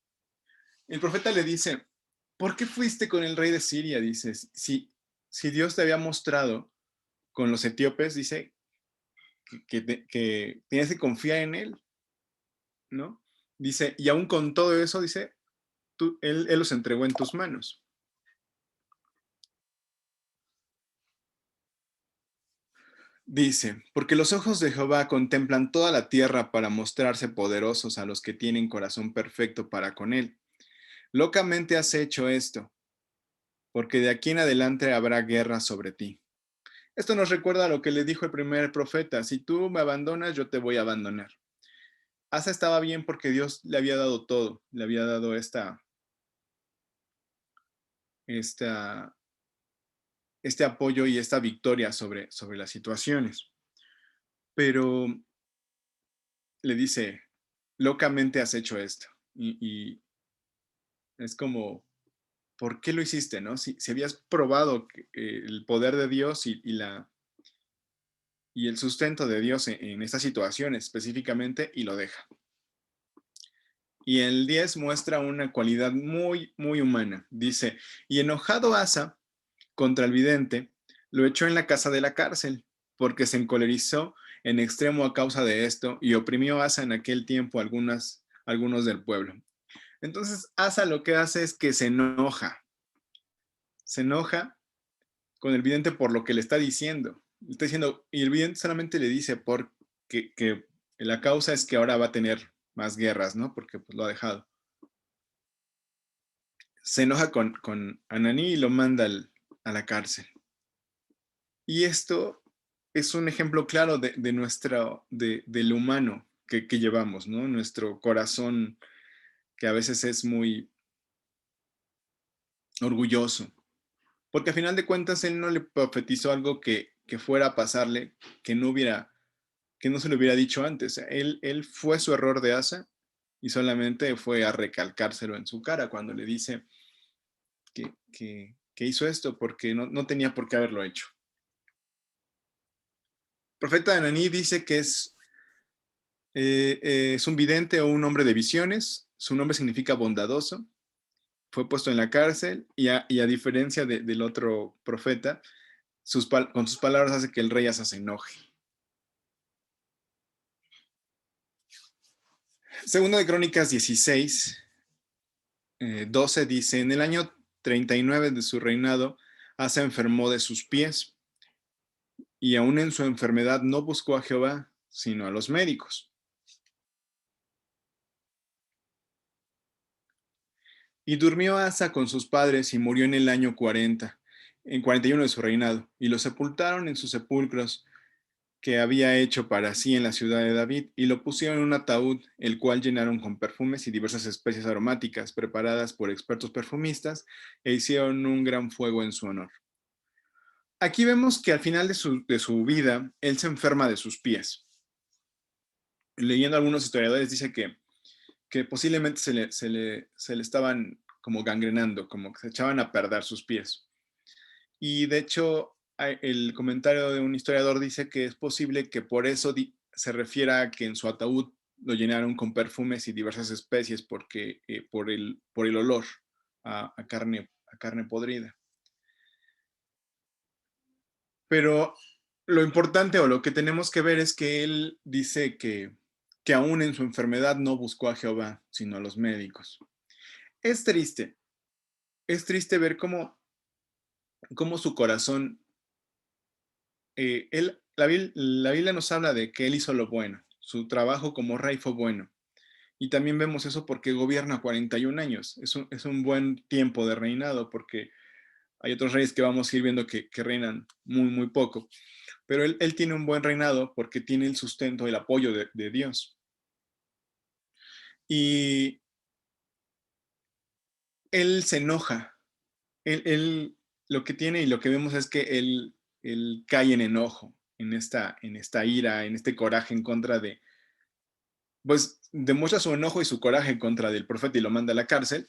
El profeta le dice: ¿por qué fuiste con el rey de Siria? Dice: si si Dios te había mostrado con los etíopes, dice que tienes que confiar en Él, ¿no? Dice, y aún con todo eso, dice, él los entregó en tus manos. Dice, porque los ojos de Jehová contemplan toda la tierra para mostrarse poderosos a los que tienen corazón perfecto para con Él. Locamente has hecho esto, porque de aquí en adelante habrá guerra sobre ti. Esto nos recuerda a lo que le dijo el primer profeta, si tú me abandonas, yo te voy a abandonar. Asa estaba bien porque Dios le había dado todo, le había dado este apoyo y esta victoria sobre las situaciones. Pero le dice, locamente has hecho esto. Y es como, ¿por qué lo hiciste? ¿No? Si habías probado el poder de Dios y el sustento de Dios en esta situación específicamente, y lo deja. Y el 10 muestra una cualidad muy, muy humana. Dice, y enojado Asa contra el vidente, lo echó en la casa de la cárcel, porque se encolerizó en extremo a causa de esto, y oprimió Asa en aquel tiempo algunos del pueblo. Entonces Asa lo que hace es que se enoja con el vidente por lo que le está diciendo. Le está diciendo, y el vidente solamente le dice que la causa es que ahora va a tener más guerras, ¿no? Porque pues lo ha dejado. Se enoja con Ananí y lo manda a la cárcel. Y esto es un ejemplo claro del humano que llevamos, ¿no? Nuestro corazón, que a veces es muy orgulloso. Porque a final de cuentas él no le profetizó algo que fuera a pasarle, que no se lo hubiera dicho antes. Él fue su error de Asa y solamente fue a recalcárselo en su cara cuando le dice que hizo esto porque no tenía por qué haberlo hecho. El profeta Ananí dice que es un vidente o un hombre de visiones. Su nombre significa bondadoso. Fue puesto en la cárcel y a diferencia del otro profeta, con sus palabras hace que el rey Asa se enoje. Segunda de Crónicas 16, 12 dice, en el año 39 de su reinado, Asa enfermó de sus pies y aún en su enfermedad no buscó a Jehová, sino a los médicos. Y durmió Asa con sus padres y murió en el año 40, en 41 de su reinado, y lo sepultaron en sus sepulcros que había hecho para sí en la ciudad de David, y lo pusieron en un ataúd, el cual llenaron con perfumes y diversas especies aromáticas preparadas por expertos perfumistas, e hicieron un gran fuego en su honor. Aquí vemos que al final de su vida, él se enferma de sus pies. Leyendo algunos historiadores, dice que posiblemente se le estaban como gangrenando, como que se echaban a perder sus pies. Y de hecho, el comentario de un historiador dice que es posible que por eso se refiera a que en su ataúd lo llenaron con perfumes y diversas especies porque, por el olor a carne podrida. Pero lo importante o lo que tenemos que ver es que él dice que aún en su enfermedad no buscó a Jehová, sino a los médicos. Es triste ver cómo su corazón, la Biblia nos habla de que él hizo lo bueno, su trabajo como rey fue bueno. Y también vemos eso porque gobierna 41 años. Es un buen tiempo de reinado porque hay otros reyes que vamos a ir viendo que reinan muy, muy poco. Pero él tiene un buen reinado porque tiene el sustento, el apoyo de Dios. Y él se enoja. Él lo que tiene y lo que vemos es que él cae en enojo, en esta ira, en este coraje en contra pues demuestra su enojo y su coraje en contra del profeta y lo manda a la cárcel,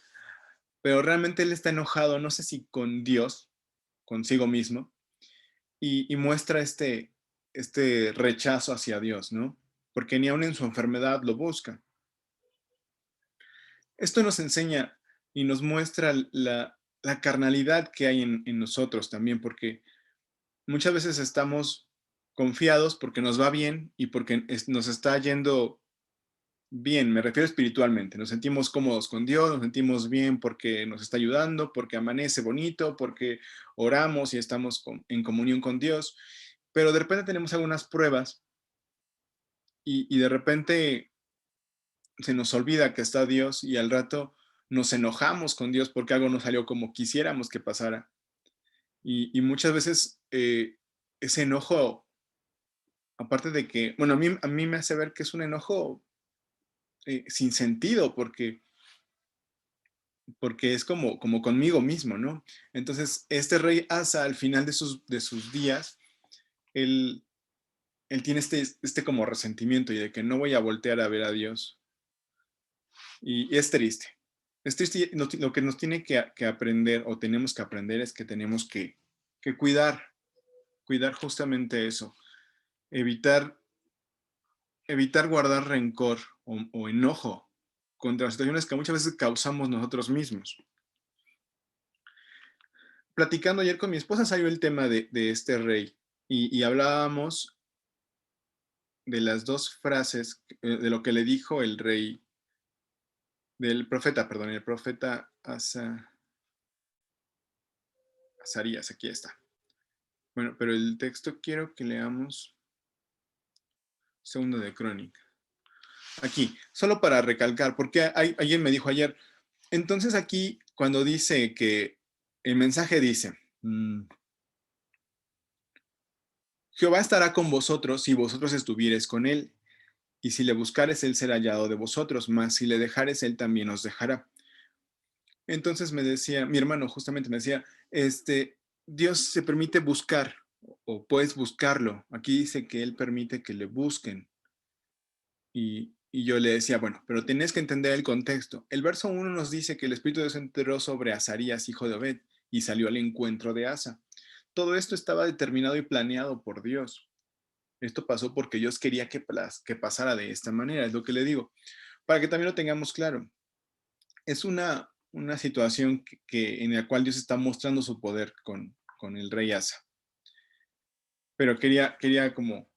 pero realmente él está enojado, no sé si con Dios, consigo mismo, y muestra este rechazo hacia Dios, ¿no? Porque ni aun en su enfermedad lo busca. Esto nos enseña y nos muestra la carnalidad que hay en nosotros también, porque muchas veces estamos confiados porque nos va bien y porque nos está yendo bien, me refiero espiritualmente, nos sentimos cómodos con Dios, nos sentimos bien porque nos está ayudando, porque amanece bonito, porque oramos y estamos en comunión con Dios, pero de repente tenemos algunas pruebas y de repente se nos olvida que está Dios y al rato nos enojamos con Dios porque algo no salió como quisiéramos que pasara. Y muchas veces ese enojo, aparte de que, bueno, a mí me hace ver que es un enojo sin sentido, porque es como conmigo mismo, ¿no? Entonces, este rey Asa, al final de sus días, él tiene este como resentimiento y de que no voy a voltear a ver a Dios. Y es triste. Es triste. Lo que nos tiene que aprender o tenemos que aprender es que tenemos que cuidar justamente eso. Evitar guardar rencor o enojo contra las situaciones que muchas veces causamos nosotros mismos. Platicando ayer con mi esposa salió el tema de este rey y hablábamos de las dos frases de lo que le dijo el rey, el profeta Azarías, aquí está. Bueno, pero el texto quiero que leamos Segundo de Crónica. Aquí, solo para recalcar, porque alguien me dijo ayer, entonces aquí cuando dice que el mensaje dice, Jehová estará con vosotros si vosotros estuviereis con él, y si le buscares, él será hallado de vosotros, mas si le dejares, él también os dejará. Entonces me decía, mi hermano justamente me decía, Dios se permite buscar, o puedes buscarlo. Aquí dice que él permite que le busquen. Y yo le decía, bueno, pero tienes que entender el contexto. El verso 1 nos dice que el Espíritu de Dios entró sobre Azarías, hijo de Obed, y salió al encuentro de Asa. Todo esto estaba determinado y planeado por Dios. Esto pasó porque Dios quería que pasara de esta manera, es lo que le digo. Para que también lo tengamos claro. Es una situación en la cual Dios está mostrando su poder con el rey Asa. Pero quería como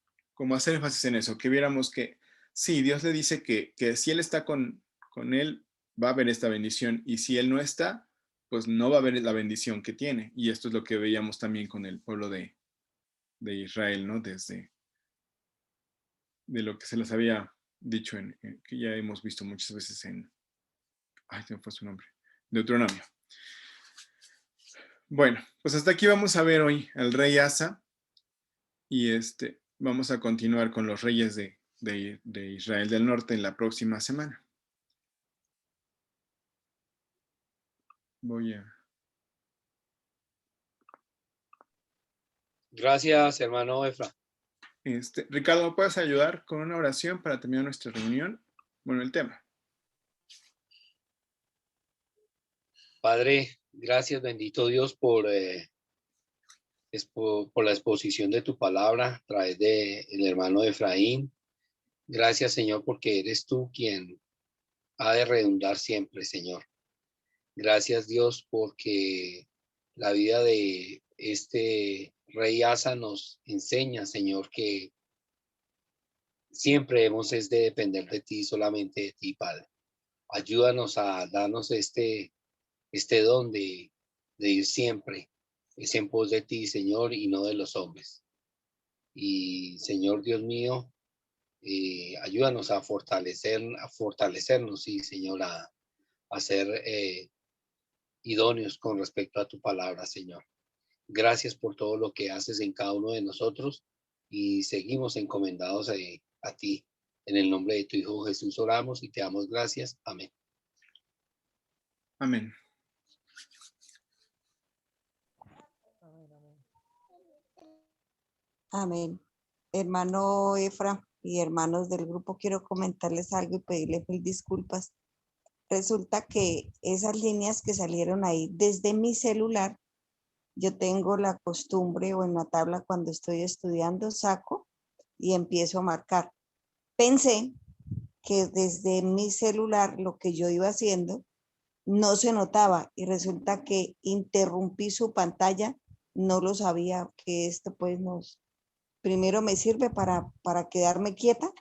hacer énfasis en eso, que viéramos que sí, Dios le dice que si Él está con él, va a haber esta bendición, y si Él no está, pues no va a haber la bendición que tiene. Y esto es lo que veíamos también con el pueblo de Israel, ¿no? Desde de lo que se les había dicho, que ya hemos visto muchas veces se me fue su nombre, Deuteronomio. Bueno, pues hasta aquí vamos a ver hoy al rey Asa, y vamos a continuar con los reyes de Israel del Norte en la próxima semana. Gracias, hermano Efra. Ricardo, ¿me puedes ayudar con una oración para terminar nuestra reunión? Bueno, el tema. Padre, gracias, bendito Dios, por la exposición de tu palabra a través del hermano Efraín. Gracias, Señor, porque eres tú quien ha de redundar siempre, Señor. Gracias, Dios, porque la vida de este rey Asa nos enseña, Señor, que siempre hemos de depender de ti, solamente de ti, Padre. Ayúdanos a darnos este don de ir siempre, es en pos de ti, Señor, y no de los hombres. Y, Señor Dios mío, ayúdanos a fortalecernos, sí, Señor, a ser idóneos con respecto a tu palabra, Señor. Gracias por todo lo que haces en cada uno de nosotros y seguimos encomendados a ti. En el nombre de tu Hijo Jesús oramos y te damos gracias. Amén. Amén. Amén. Hermano Efra y hermanos del grupo, quiero comentarles algo y pedirles mil disculpas. Resulta que esas líneas que salieron ahí desde mi celular, yo tengo la costumbre, o en la tabla cuando estoy estudiando, saco y empiezo a marcar. Pensé que desde mi celular lo que yo iba haciendo no se notaba y resulta que interrumpí su pantalla, no lo sabía que esto pues primero me sirve para quedarme quieta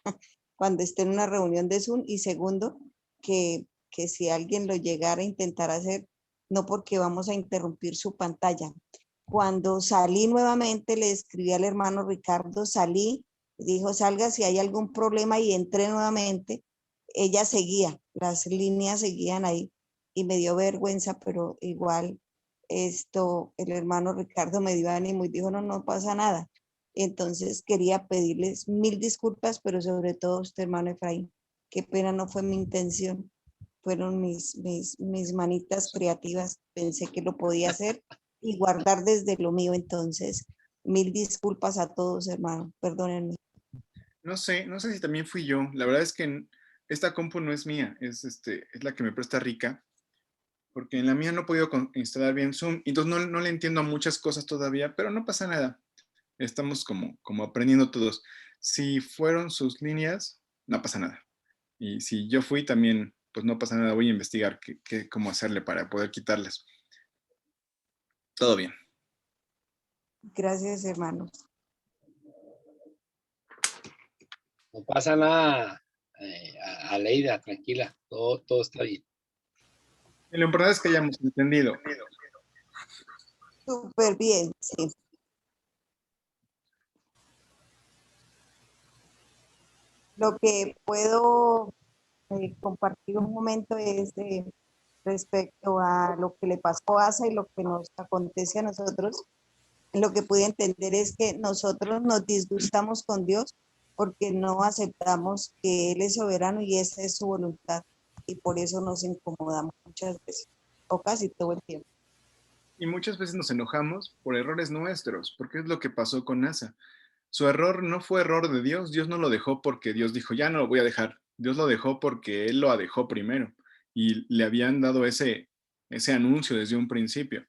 cuando esté en una reunión de Zoom y segundo, que si alguien lo llegara a intentar hacer, no porque vamos a interrumpir su pantalla. Cuando salí nuevamente, le escribí al hermano Ricardo, salí, dijo salga si hay algún problema y entré nuevamente. Ella seguía, las líneas seguían ahí y me dio vergüenza, pero igual el hermano Ricardo me dio ánimo y dijo no, no pasa nada. Entonces quería pedirles mil disculpas, pero sobre todo a usted, hermano Efraín, qué pena, no fue mi intención, fueron mis manitas creativas, pensé que lo podía hacer y guardar desde lo mío, entonces mil disculpas a todos, hermano, perdónenme. No sé si también fui yo. La verdad es que esta compu no es mía, es la que me presta Rica, porque en la mía no he podido instalar bien Zoom, y entonces no le entiendo a muchas cosas todavía, pero no pasa nada. Estamos como aprendiendo todos. Si fueron sus líneas, no pasa nada. Y si yo fui también, pues no pasa nada. Voy a investigar cómo hacerle para poder quitarlas. Todo bien. Gracias, hermanos. No pasa nada, Aleida, tranquila, todo está bien. Y lo importante es que hayamos entendido. Súper bien, sí. Lo que puedo compartir un momento es respecto a lo que le pasó a Asa y lo que nos acontece a nosotros. Lo que pude entender es que nosotros nos disgustamos con Dios porque no aceptamos que Él es soberano y esa es su voluntad. Y por eso nos incomodamos muchas veces, o casi todo el tiempo. Y muchas veces nos enojamos por errores nuestros, porque es lo que pasó con Asa. Su error no fue error de Dios. Dios no lo dejó porque Dios dijo, ya no lo voy a dejar. Dios lo dejó porque Él lo dejó primero. Y le habían dado ese anuncio desde un principio.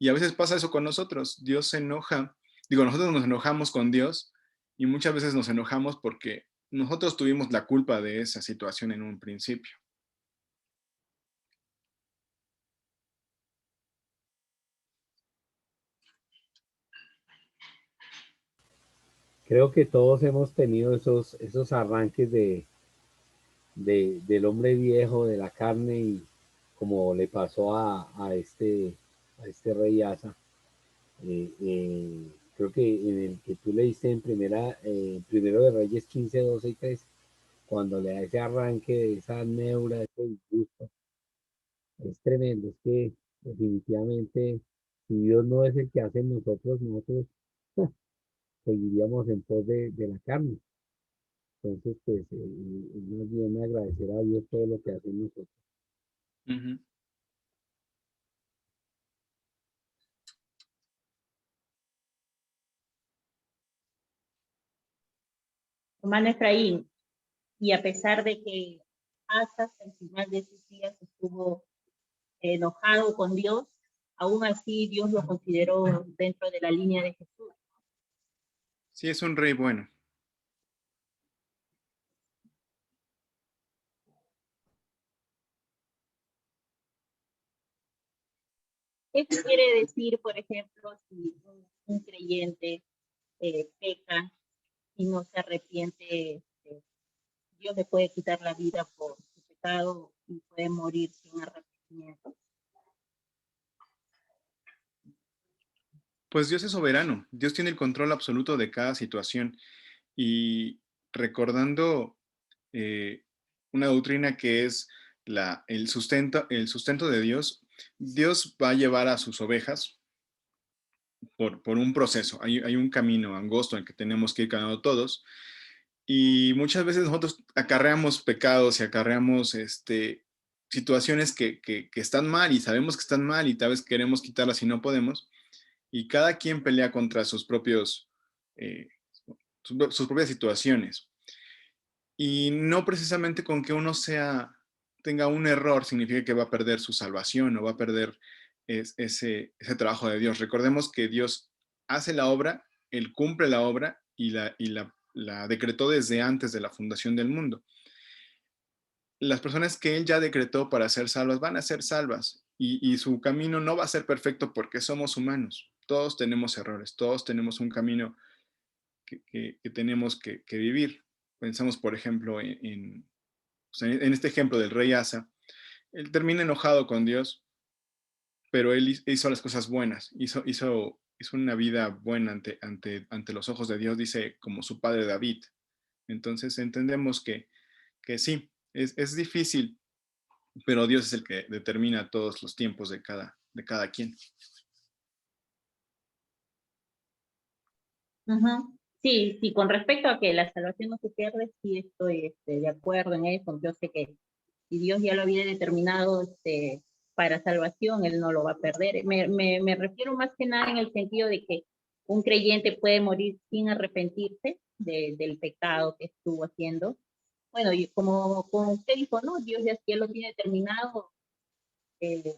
Y a veces pasa eso con nosotros. Dios se enoja. Nosotros nos enojamos con Dios y muchas veces nos enojamos porque nosotros tuvimos la culpa de esa situación en un principio. Creo que todos hemos tenido esos arranques del hombre viejo, de la carne, y como le pasó a este rey Asa. Creo que en el que tú leíste en primero de Reyes 15, 12 y 13, cuando le da ese arranque de esa neura, ese disgusto, es tremendo. Es que definitivamente, si Dios no es el que hace en nosotros, nosotros seguiríamos en pos de la carne. Entonces, pues, es más bien agradecer a Dios todo lo que hace en nosotros. Uh-huh. Hermano Efraín, y a pesar de que Asa al final de sus días estuvo enojado con Dios, aún así Dios lo consideró dentro de la línea de Jesús. Sí, es un rey bueno. ¿Qué quiere decir, por ejemplo, si un creyente peca y no se arrepiente? Dios le puede quitar la vida por su pecado y puede morir sin arrepentimiento. Pues Dios es soberano. Dios tiene el control absoluto de cada situación. Y recordando una doctrina que es el sustento de Dios, Dios va a llevar a sus ovejas por un proceso. Hay un camino angosto en el que tenemos que ir caminando todos. Y muchas veces nosotros acarreamos pecados y acarreamos situaciones que están mal y sabemos que están mal y tal vez queremos quitarlas y no podemos. Y cada quien pelea contra sus propias situaciones. Y no precisamente con que uno tenga un error significa que va a perder su salvación o va a perder ese trabajo de Dios. Recordemos que Dios hace la obra, Él cumple la obra y la decretó desde antes de la fundación del mundo. las personas que Él ya decretó para ser salvas van a ser salvas y su camino no va a ser perfecto porque somos humanos. Todos tenemos errores, todos tenemos un camino que tenemos que vivir. Pensamos, por ejemplo, en este ejemplo del rey Asa. Él termina enojado con Dios, pero él hizo las cosas buenas, hizo una vida buena ante los ojos de Dios, dice, como su padre David. Entonces entendemos que sí, es difícil, pero Dios es el que determina todos los tiempos de cada quien. Ujú. Sí, sí, con respecto a que la salvación no se pierde, sí estoy de acuerdo en eso. Yo sé que si Dios ya lo había determinado para salvación, Él no lo va a perder. Me refiero más que nada en el sentido de que un creyente puede morir sin arrepentirse del pecado que estuvo haciendo. Bueno, y como usted dijo, ¿no? Dios ya lo tiene determinado, eh,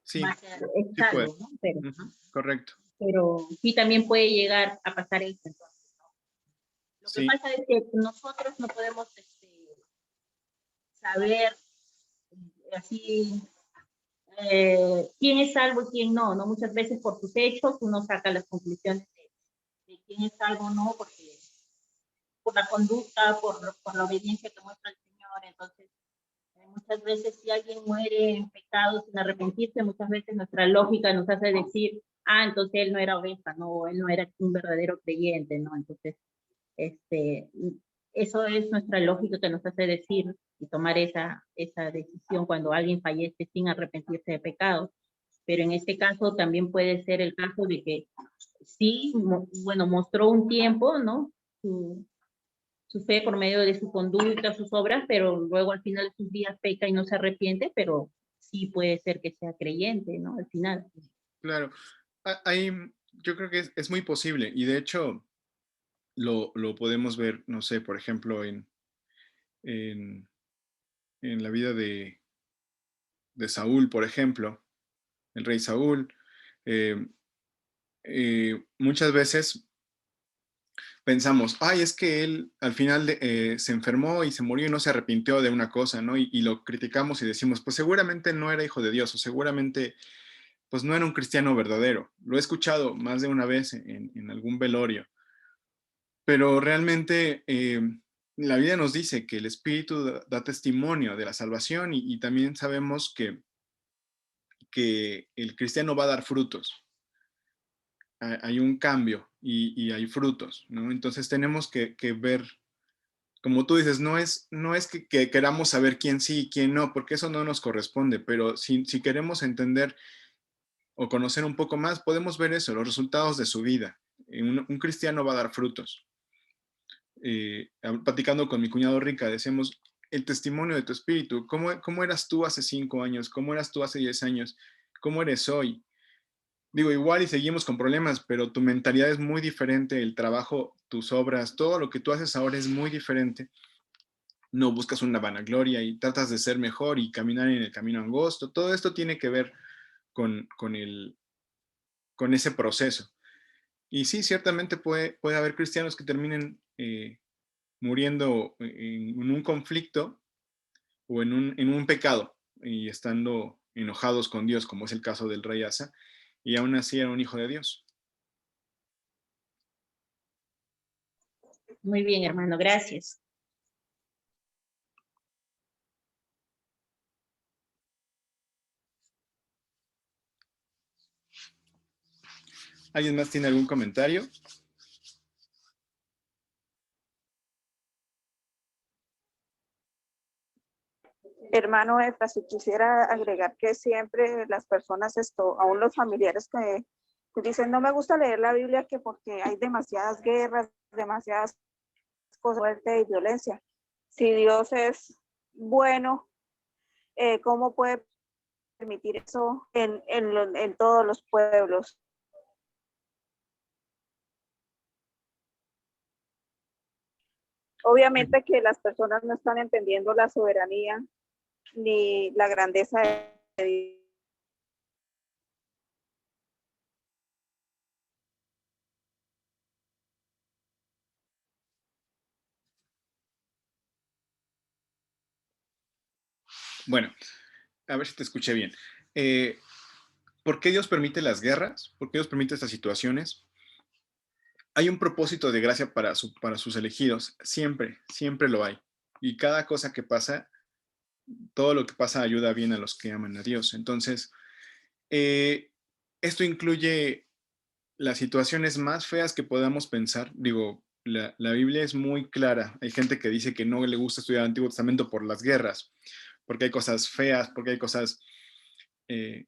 Sí, va a ser, es sí puede. salvo, ¿no? Correcto. Pero sí también puede llegar a pasar eso. Entonces, ¿no? Lo que Sí, pasa es que nosotros no podemos saber así quién es salvo y quién no, ¿no? Muchas veces por tus hechos uno saca las conclusiones de quién es salvo o no, porque por la conducta, por la obediencia que muestra el Señor. Entonces, muchas veces si alguien muere en pecado sin arrepentirse, muchas veces nuestra lógica nos hace decir, entonces él no era oveja, no, él no era un verdadero creyente, ¿no? Entonces, este, eso es nuestra lógica que nos hace decir y tomar esa decisión cuando alguien fallece sin arrepentirse de pecado. Pero en este caso también puede ser el caso de que sí, bueno, mostró un tiempo, ¿no? Su fe por medio de su conducta, sus obras, pero luego al final de sus días peca y no se arrepiente, pero sí puede ser que sea creyente, ¿no? Al final. claro. Yo creo que es muy posible y de hecho lo podemos ver, no sé, por ejemplo, en, en la vida de Saúl, por ejemplo, el rey Saúl. eh, Muchas veces pensamos, es que él al final se enfermó y se murió y no se arrepintió de una cosa, ¿no? Y lo criticamos y decimos, pues seguramente no era hijo de Dios o seguramente pues no era un cristiano verdadero. Lo he escuchado más de una vez en algún velorio, pero realmente la vida nos dice que el Espíritu da testimonio de la salvación y también sabemos que el cristiano va a dar frutos. Hay un cambio y hay frutos, ¿no? Entonces tenemos que ver, como tú dices, no es que queramos saber quién sí y quién no, porque eso no nos corresponde, pero si queremos entender o conocer un poco más, podemos ver eso, los resultados de su vida. Un cristiano va a dar frutos. Platicando con mi cuñado Rica, decíamos, el testimonio de tu espíritu, ¿cómo eras tú hace 5 años? ¿Cómo eras tú hace 10 años? ¿Cómo eres hoy? Digo, igual y seguimos con problemas, pero tu mentalidad es muy diferente, el trabajo, tus obras, todo lo que tú haces ahora es muy diferente. No buscas una vanagloria y tratas de ser mejor y caminar en el camino angosto. Todo esto tiene que ver con ese proceso. Y sí, ciertamente puede haber cristianos que terminen muriendo en un conflicto o en un pecado y estando enojados con Dios, como es el caso del rey Asa, y aún así era un hijo de Dios. Muy bien, hermano, gracias. ¿Alguien más tiene algún comentario? Hermano Efra, si quisiera agregar que siempre las personas, aún los familiares que dicen, no me gusta leer la Biblia que porque hay demasiadas guerras, demasiadas cosas, muerte y violencia. Si Dios es bueno, ¿cómo puede permitir eso en todos los pueblos? Obviamente que las personas no están entendiendo la soberanía ni la grandeza de Dios. Bueno, a ver si te escuché bien. Eh, ¿Por qué Dios permite las guerras? ¿Por qué Dios permite estas situaciones? Hay un propósito de gracia para sus elegidos. Siempre, siempre lo hay. Y cada cosa que pasa, todo lo que pasa ayuda bien a los que aman a Dios. Entonces, eh, esto incluye las situaciones más feas que podamos pensar. Digo, la Biblia es muy clara. Hay gente que dice que no le gusta estudiar el Antiguo Testamento por las guerras, porque hay cosas feas, porque eh,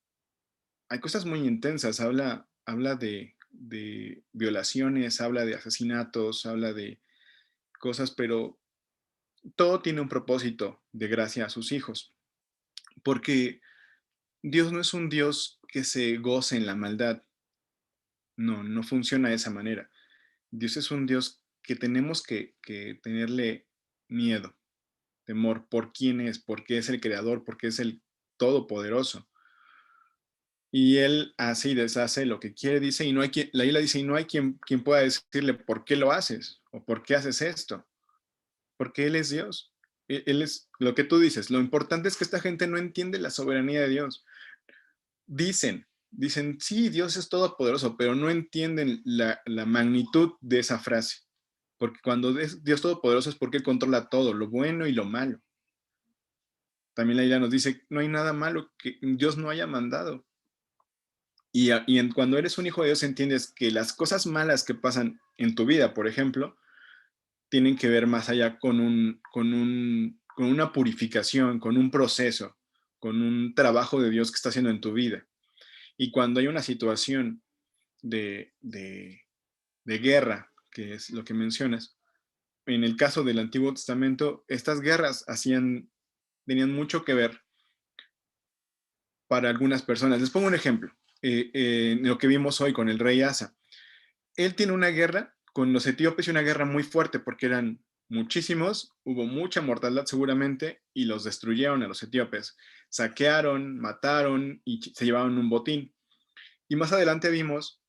hay cosas muy intensas. Habla de violaciones, habla de asesinatos, habla de cosas, pero todo tiene un propósito de gracia a sus hijos, porque Dios no es un Dios que se goce en la maldad. No, no funciona de esa manera. Dios es un Dios que tenemos que tenerle miedo, temor por quién es, porque es el creador, porque es el todopoderoso. Y él hace y deshace lo que quiere, dice, y no hay quien, la isla dice, y no hay quien pueda decirle por qué lo haces o por qué haces esto, porque él es Dios. Él es lo que tú dices. Lo importante es que esta gente no entiende la soberanía de Dios. Dicen, sí, Dios es todopoderoso, pero no entienden la magnitud de esa frase. Porque cuando es Dios todopoderoso es porque Él controla todo, lo bueno y lo malo. También la Biblia nos dice, no hay nada malo que Dios no haya mandado. Cuando eres un hijo de Dios entiendes que las cosas malas que pasan en tu vida, por ejemplo, tienen que ver más allá con una purificación, con un proceso, con un trabajo de Dios que está haciendo en tu vida. Y cuando hay una situación de guerra, que es lo que mencionas, en el caso del Antiguo Testamento, estas guerras tenían mucho que ver para algunas personas. Les pongo un ejemplo, lo que vimos hoy con el rey Asa. Él tiene una guerra con los etíopes y una guerra muy fuerte porque eran muchísimos, hubo mucha mortandad seguramente y los destruyeron a los etíopes. Saquearon, mataron y se llevaron un botín. Y más adelante vimos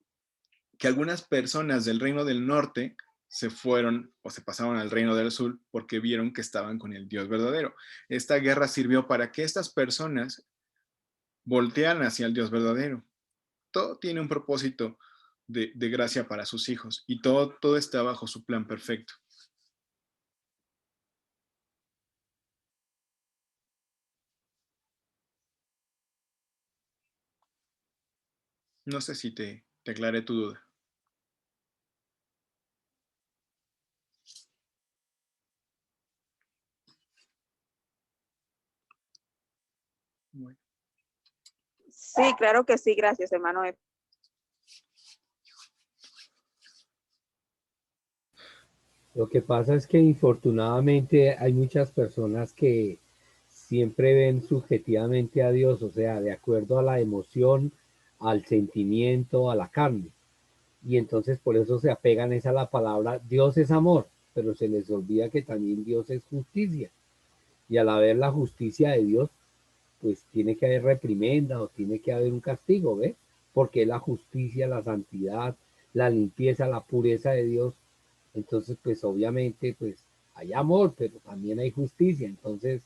que algunas personas del reino del norte se fueron o se pasaron al reino del sur porque vieron que estaban con el Dios verdadero. Esta guerra sirvió para que estas personas voltearan hacia el Dios verdadero. Todo tiene un propósito de gracia para sus hijos y todo está bajo su plan perfecto. No sé si te aclaré tu duda. Bueno. Sí, claro que sí, gracias, hermano. Lo que pasa es que infortunadamente hay muchas personas que siempre ven subjetivamente a Dios, o sea, de acuerdo a la emoción, al sentimiento, a la carne. Y entonces por eso se apegan es a la palabra Dios es amor, pero se les olvida que también Dios es justicia. Y al haber la justicia de Dios, pues tiene que haber reprimenda o tiene que haber un castigo, ¿ve? Porque es la justicia, la santidad, la limpieza, la pureza de Dios. Entonces, pues obviamente, pues hay amor, pero también hay justicia. Entonces,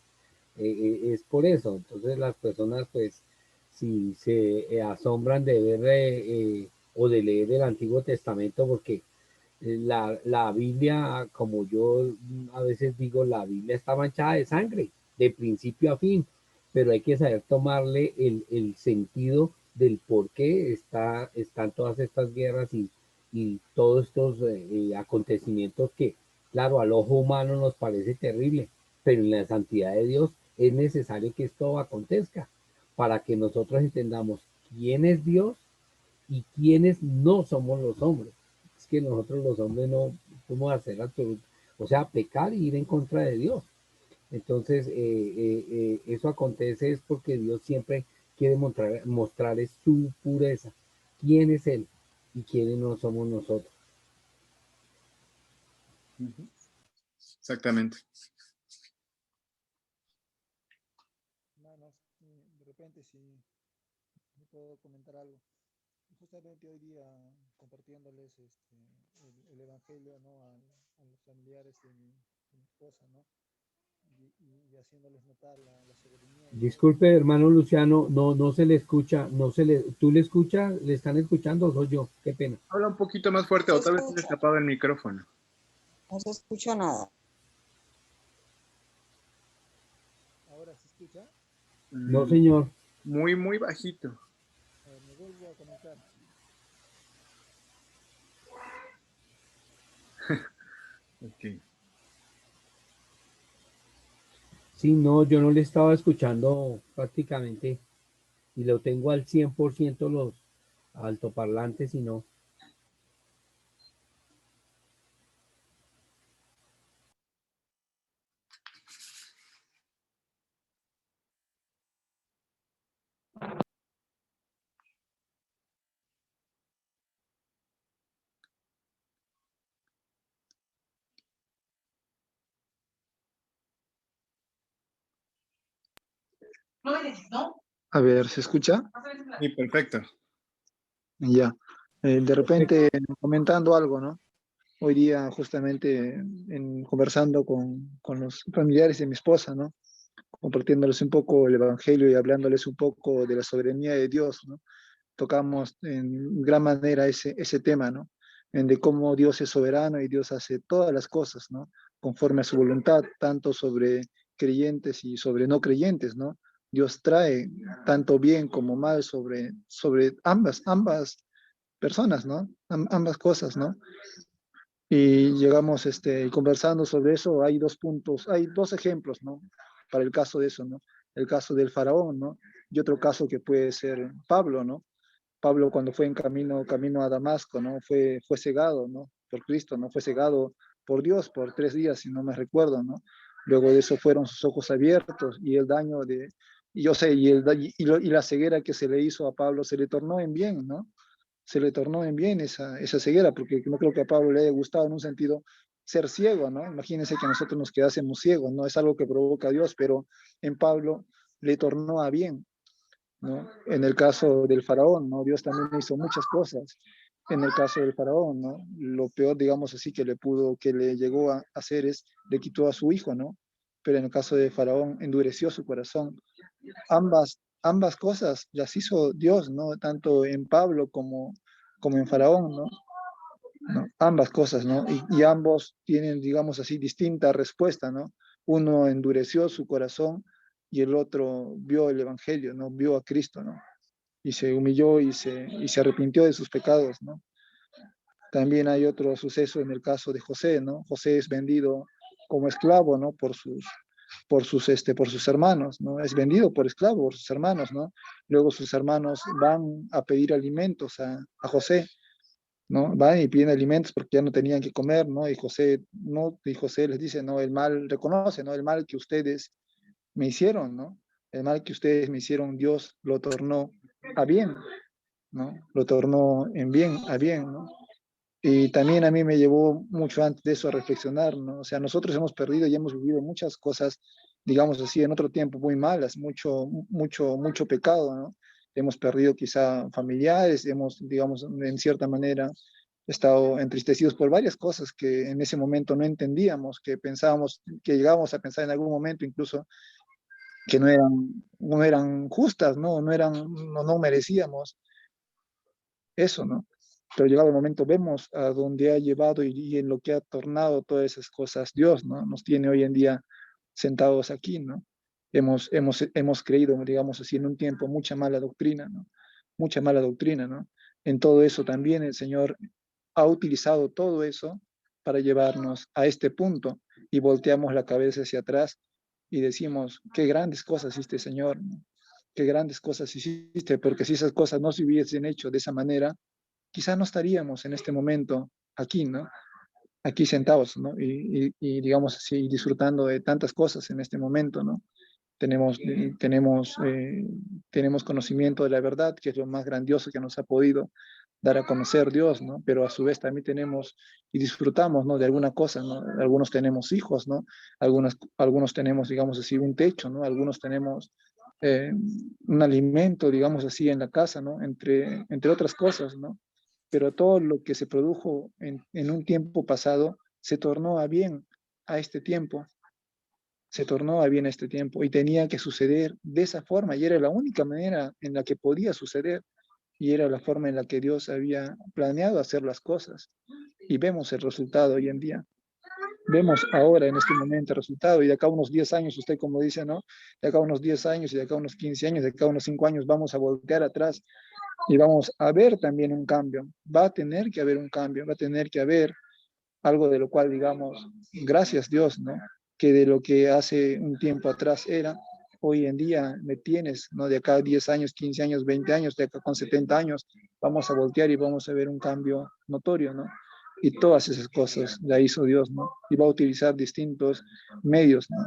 es por eso. Entonces las personas, pues, si se asombran de ver o de leer el Antiguo Testamento, porque la Biblia, como yo a veces digo, la Biblia está manchada de sangre, de principio a fin, pero hay que saber tomarle el sentido del por qué están todas estas guerras y todos estos acontecimientos que, claro, al ojo humano nos parece terrible, pero en la santidad de Dios es necesario que esto acontezca para que nosotros entendamos quién es Dios y quiénes no somos los hombres. Es que nosotros los hombres no podemos hacer absoluto, o sea, pecar y ir en contra de Dios. Entonces, eso acontece es porque Dios siempre quiere mostrar es su pureza. ¿Quién es Él y quiénes no somos nosotros? Exactamente. Hermanos, de repente si puedo comentar algo. Justamente hoy día compartiéndoles el evangelio, ¿no? A los familiares de mi esposa, ¿no? y haciéndoles notar la soberanía. Disculpe, hermano Luciano, no se le escucha, ¿tú le escuchas? ¿Le están escuchando o soy yo? Qué pena. Habla un poquito más fuerte Se o tal vez escucha. tienes tapado el micrófono. No se escucha nada. ¿Ahora se escucha? No, señor. Muy, muy bajito. A ver, me vuelvo a conectar. Ok. Sí, no, yo no le estaba escuchando prácticamente y lo tengo al 100% los altoparlantes y no. A ver, ¿se escucha? Sí, perfecto. Ya. De repente comentando algo, ¿no? Hoy día justamente conversando con los familiares de mi esposa, ¿no? Compartiéndoles un poco el Evangelio y hablándoles un poco de la soberanía de Dios, ¿no? Tocamos en gran manera ese tema, ¿no? En de cómo Dios es soberano y Dios hace todas las cosas, ¿no? Conforme a su voluntad, tanto sobre creyentes y sobre no creyentes, ¿no? Dios trae tanto bien como mal sobre ambas personas, ¿no? Ambas cosas, ¿no? Y llegamos conversando sobre eso, hay dos puntos, hay dos ejemplos, ¿no? Para el caso de eso, ¿no? El caso del faraón, ¿no? Y otro caso que puede ser Pablo, ¿no? Pablo cuando fue en camino a Damasco, ¿no? Fue cegado, ¿no? Por Cristo, ¿no? Fue cegado por Dios por 3 días, si no me recuerdo, ¿no? Luego de eso fueron sus ojos abiertos y el daño y yo sé, y la ceguera que se le hizo a Pablo se le tornó en bien, ¿no? Se le tornó en bien esa ceguera, porque no creo que a Pablo le haya gustado en un sentido ser ciego, ¿no? Imagínense que nosotros nos quedásemos ciegos, ¿no? Es algo que provoca a Dios, pero en Pablo le tornó a bien, ¿no? En el caso del faraón, ¿no? Dios también hizo muchas cosas. En el caso del faraón, ¿no? Lo peor, digamos así, que le llegó a hacer es, le quitó a su hijo, ¿no? Pero en el caso de faraón, endureció su corazón. Ambas cosas las hizo Dios, ¿no? Tanto en Pablo como en faraón, ¿no? ¿No? Ambas cosas, ¿no? Y ambos tienen, digamos así, distinta respuesta, ¿no? Uno endureció su corazón y el otro vio el Evangelio, ¿no? Vio a Cristo, ¿no? Y se humilló y se arrepintió de sus pecados, ¿no? También hay otro suceso en el caso de José, ¿no? José es vendido como esclavo, ¿no? Por sus hermanos, ¿no? Es vendido por esclavo por sus hermanos, ¿no? Luego sus hermanos van a pedir alimentos a José, ¿no? Van y piden alimentos porque ya no tenían que comer, ¿no? Y José les dice, no, el mal, reconoce, ¿no? El mal que ustedes me hicieron, ¿no? El mal que ustedes me hicieron, Dios lo tornó a bien, ¿no? Lo tornó en bien, a bien, ¿no? Y también a mí me llevó mucho antes de eso a reflexionar, ¿no? O sea, nosotros hemos perdido y hemos vivido muchas cosas, digamos así, en otro tiempo muy malas, mucho pecado, ¿no? Hemos perdido quizá familiares, hemos, digamos, en cierta manera, estado entristecidos por varias cosas que en ese momento no entendíamos, que pensábamos, que llegábamos a pensar en algún momento incluso que no eran justas, ¿no? No merecíamos eso, ¿no? Pero llegado el momento vemos a dónde ha llevado y en lo que ha tornado todas esas cosas Dios, ¿no? Nos tiene hoy en día sentados aquí, ¿no? Hemos creído, digamos así, en un tiempo mucha mala doctrina, ¿no? Mucha mala doctrina, ¿no? En todo eso también el Señor ha utilizado todo eso para llevarnos a este punto y volteamos la cabeza hacia atrás y decimos, qué grandes cosas hiciste, Señor, ¿no? Qué grandes cosas hiciste, porque si esas cosas no se hubiesen hecho de esa manera, quizá no estaríamos en este momento aquí, ¿no? Aquí sentados, ¿no? Y digamos así, disfrutando de tantas cosas en este momento, ¿no? Tenemos, tenemos, tenemos conocimiento de la verdad, que es lo más grandioso que nos ha podido dar a conocer Dios, ¿no? Pero a su vez también tenemos y disfrutamos, ¿no? De alguna cosa, ¿no? Algunos tenemos hijos, ¿no? Algunos tenemos, digamos así, un techo, ¿no? Algunos tenemos un alimento, digamos así, en la casa, ¿no? Entre otras cosas, ¿no? Pero todo lo que se produjo en un tiempo pasado se tornó a bien a este tiempo. se tornó a bien este tiempo y tenía que suceder de esa forma y era la única manera en la que podía suceder y era la forma en la que Dios había planeado hacer las cosas. Y vemos el resultado hoy en día. Vemos ahora en este momento el resultado y de acá a unos 10 años, usted como dice, ¿no? De acá a unos 10 años y de acá a unos 15 años, de acá a unos 5 años vamos a voltear atrás y vamos a ver también un cambio. Va a tener que haber un cambio, va a tener que haber algo de lo cual digamos, gracias Dios, ¿no? Que de lo que hace un tiempo atrás era, hoy en día me tienes, ¿no? De acá a 10 años, 15 años, 20 años, de acá con 70 años, vamos a voltear y vamos a ver un cambio notorio, ¿no? Y todas esas cosas la hizo Dios, ¿no? Y va a utilizar distintos medios, ¿no?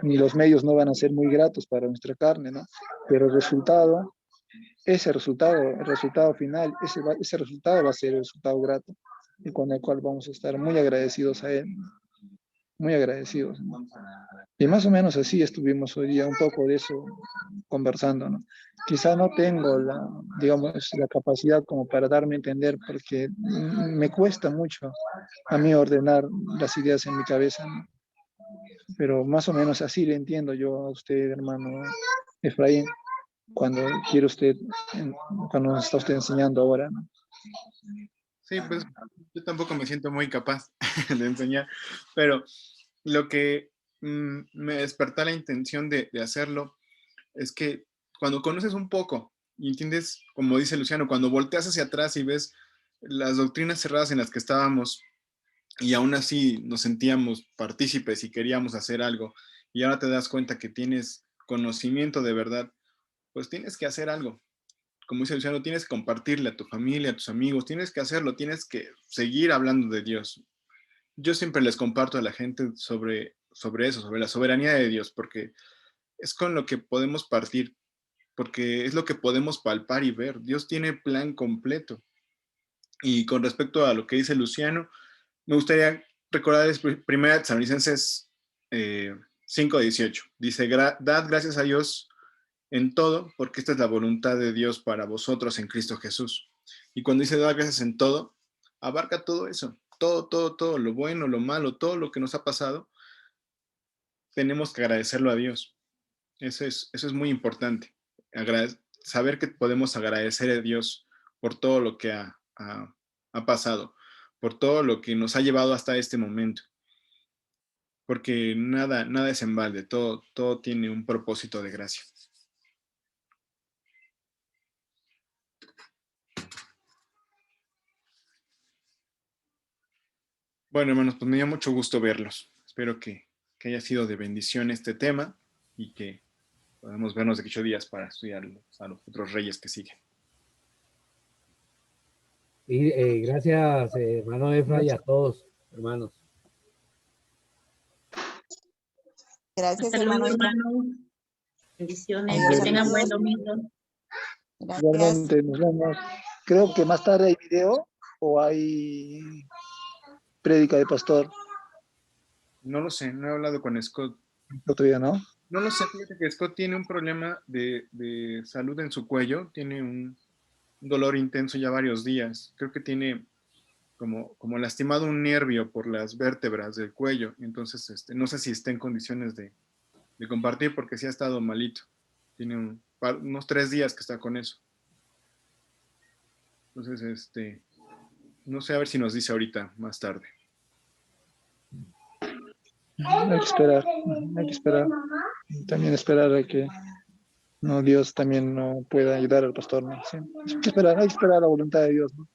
Y los medios no van a ser muy gratos para nuestra carne, ¿no? Pero el resultado, el resultado final, ese resultado va a ser el resultado grato y con el cual vamos a estar muy agradecidos a Él, muy agradecidos, ¿no? Y más o menos así estuvimos hoy día, un poco de eso conversando, ¿no? Quizá no tengo la, digamos, la capacidad como para darme a entender porque me cuesta mucho a mí ordenar las ideas en mi cabeza, ¿no? Pero más o menos así le entiendo yo a usted, hermano Efraín, cuando quiere usted, cuando nos está usted enseñando ahora, ¿no? Sí, pues yo tampoco me siento muy capaz de enseñar, pero lo que me despertó la intención de hacerlo es que cuando conoces un poco y entiendes, como dice Luciano, cuando volteas hacia atrás y ves las doctrinas cerradas en las que estábamos y aún así nos sentíamos partícipes y queríamos hacer algo y ahora te das cuenta que tienes conocimiento de verdad, pues tienes que hacer algo. Como dice Luciano, tienes que compartirle a tu familia, a tus amigos, tienes que hacerlo, tienes que seguir hablando de Dios. Yo siempre les comparto a la gente sobre eso, sobre la soberanía de Dios, porque es con lo que podemos partir, porque es lo que podemos palpar y ver. Dios tiene plan completo. Y con respecto a lo que dice Luciano, me gustaría recordarles primera Tesalonicenses 5:18. Dice, dad gracias a Dios en todo, porque esta es la voluntad de Dios para vosotros en Cristo Jesús. Y cuando dice dar gracias en todo, abarca todo eso, todo, lo bueno, lo malo, todo lo que nos ha pasado, tenemos que agradecerlo a Dios. Eso es muy importante, saber que podemos agradecer a Dios por todo lo que ha pasado, por todo lo que nos ha llevado hasta este momento, porque nada es en balde, todo tiene un propósito de gracia. Bueno, hermanos, pues me dio mucho gusto verlos. Espero que haya sido de bendición este tema y que podamos vernos de 8 días para estudiar a los otros reyes que siguen. Y gracias, hermano Efra, y a todos, hermanos. Gracias, Hasta luego, hermano. hermano. Bendiciones. Adiós, Que tengan buen amigos. domingo. Gracias. Igualmente, nos vemos. Creo que más tarde hay video o hay prédica de pastor. No lo sé, no he hablado con Scott. Otro día, ¿no? No lo sé, fíjate que Scott tiene un problema de salud en su cuello, tiene un dolor intenso ya varios días. Creo que tiene como lastimado un nervio por las vértebras del cuello. Entonces, no sé si está en condiciones de compartir porque sí ha estado malito. Tiene unos 3 días que está con eso. Entonces, no sé, a ver si nos dice ahorita, más tarde. Hay que esperar, hay que esperar. También esperar a que no, Dios también no pueda ayudar al pastor, ¿no? Sí. Hay que esperar la voluntad de Dios, ¿no?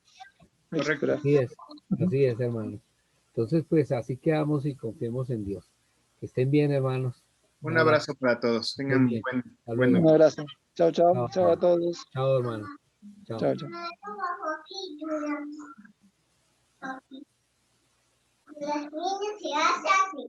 Hay que Correcto. esperar. Así es, hermanos. Entonces, pues así quedamos y confiemos en Dios. Que estén bien, hermanos. Un abrazo para todos. Tengan bien. buen Hasta luego. domingo. Un abrazo. Chao, chao. Chao. Chao a todos. Chao, hermano. Chao. Chao, chao. Las niñas se hacen así.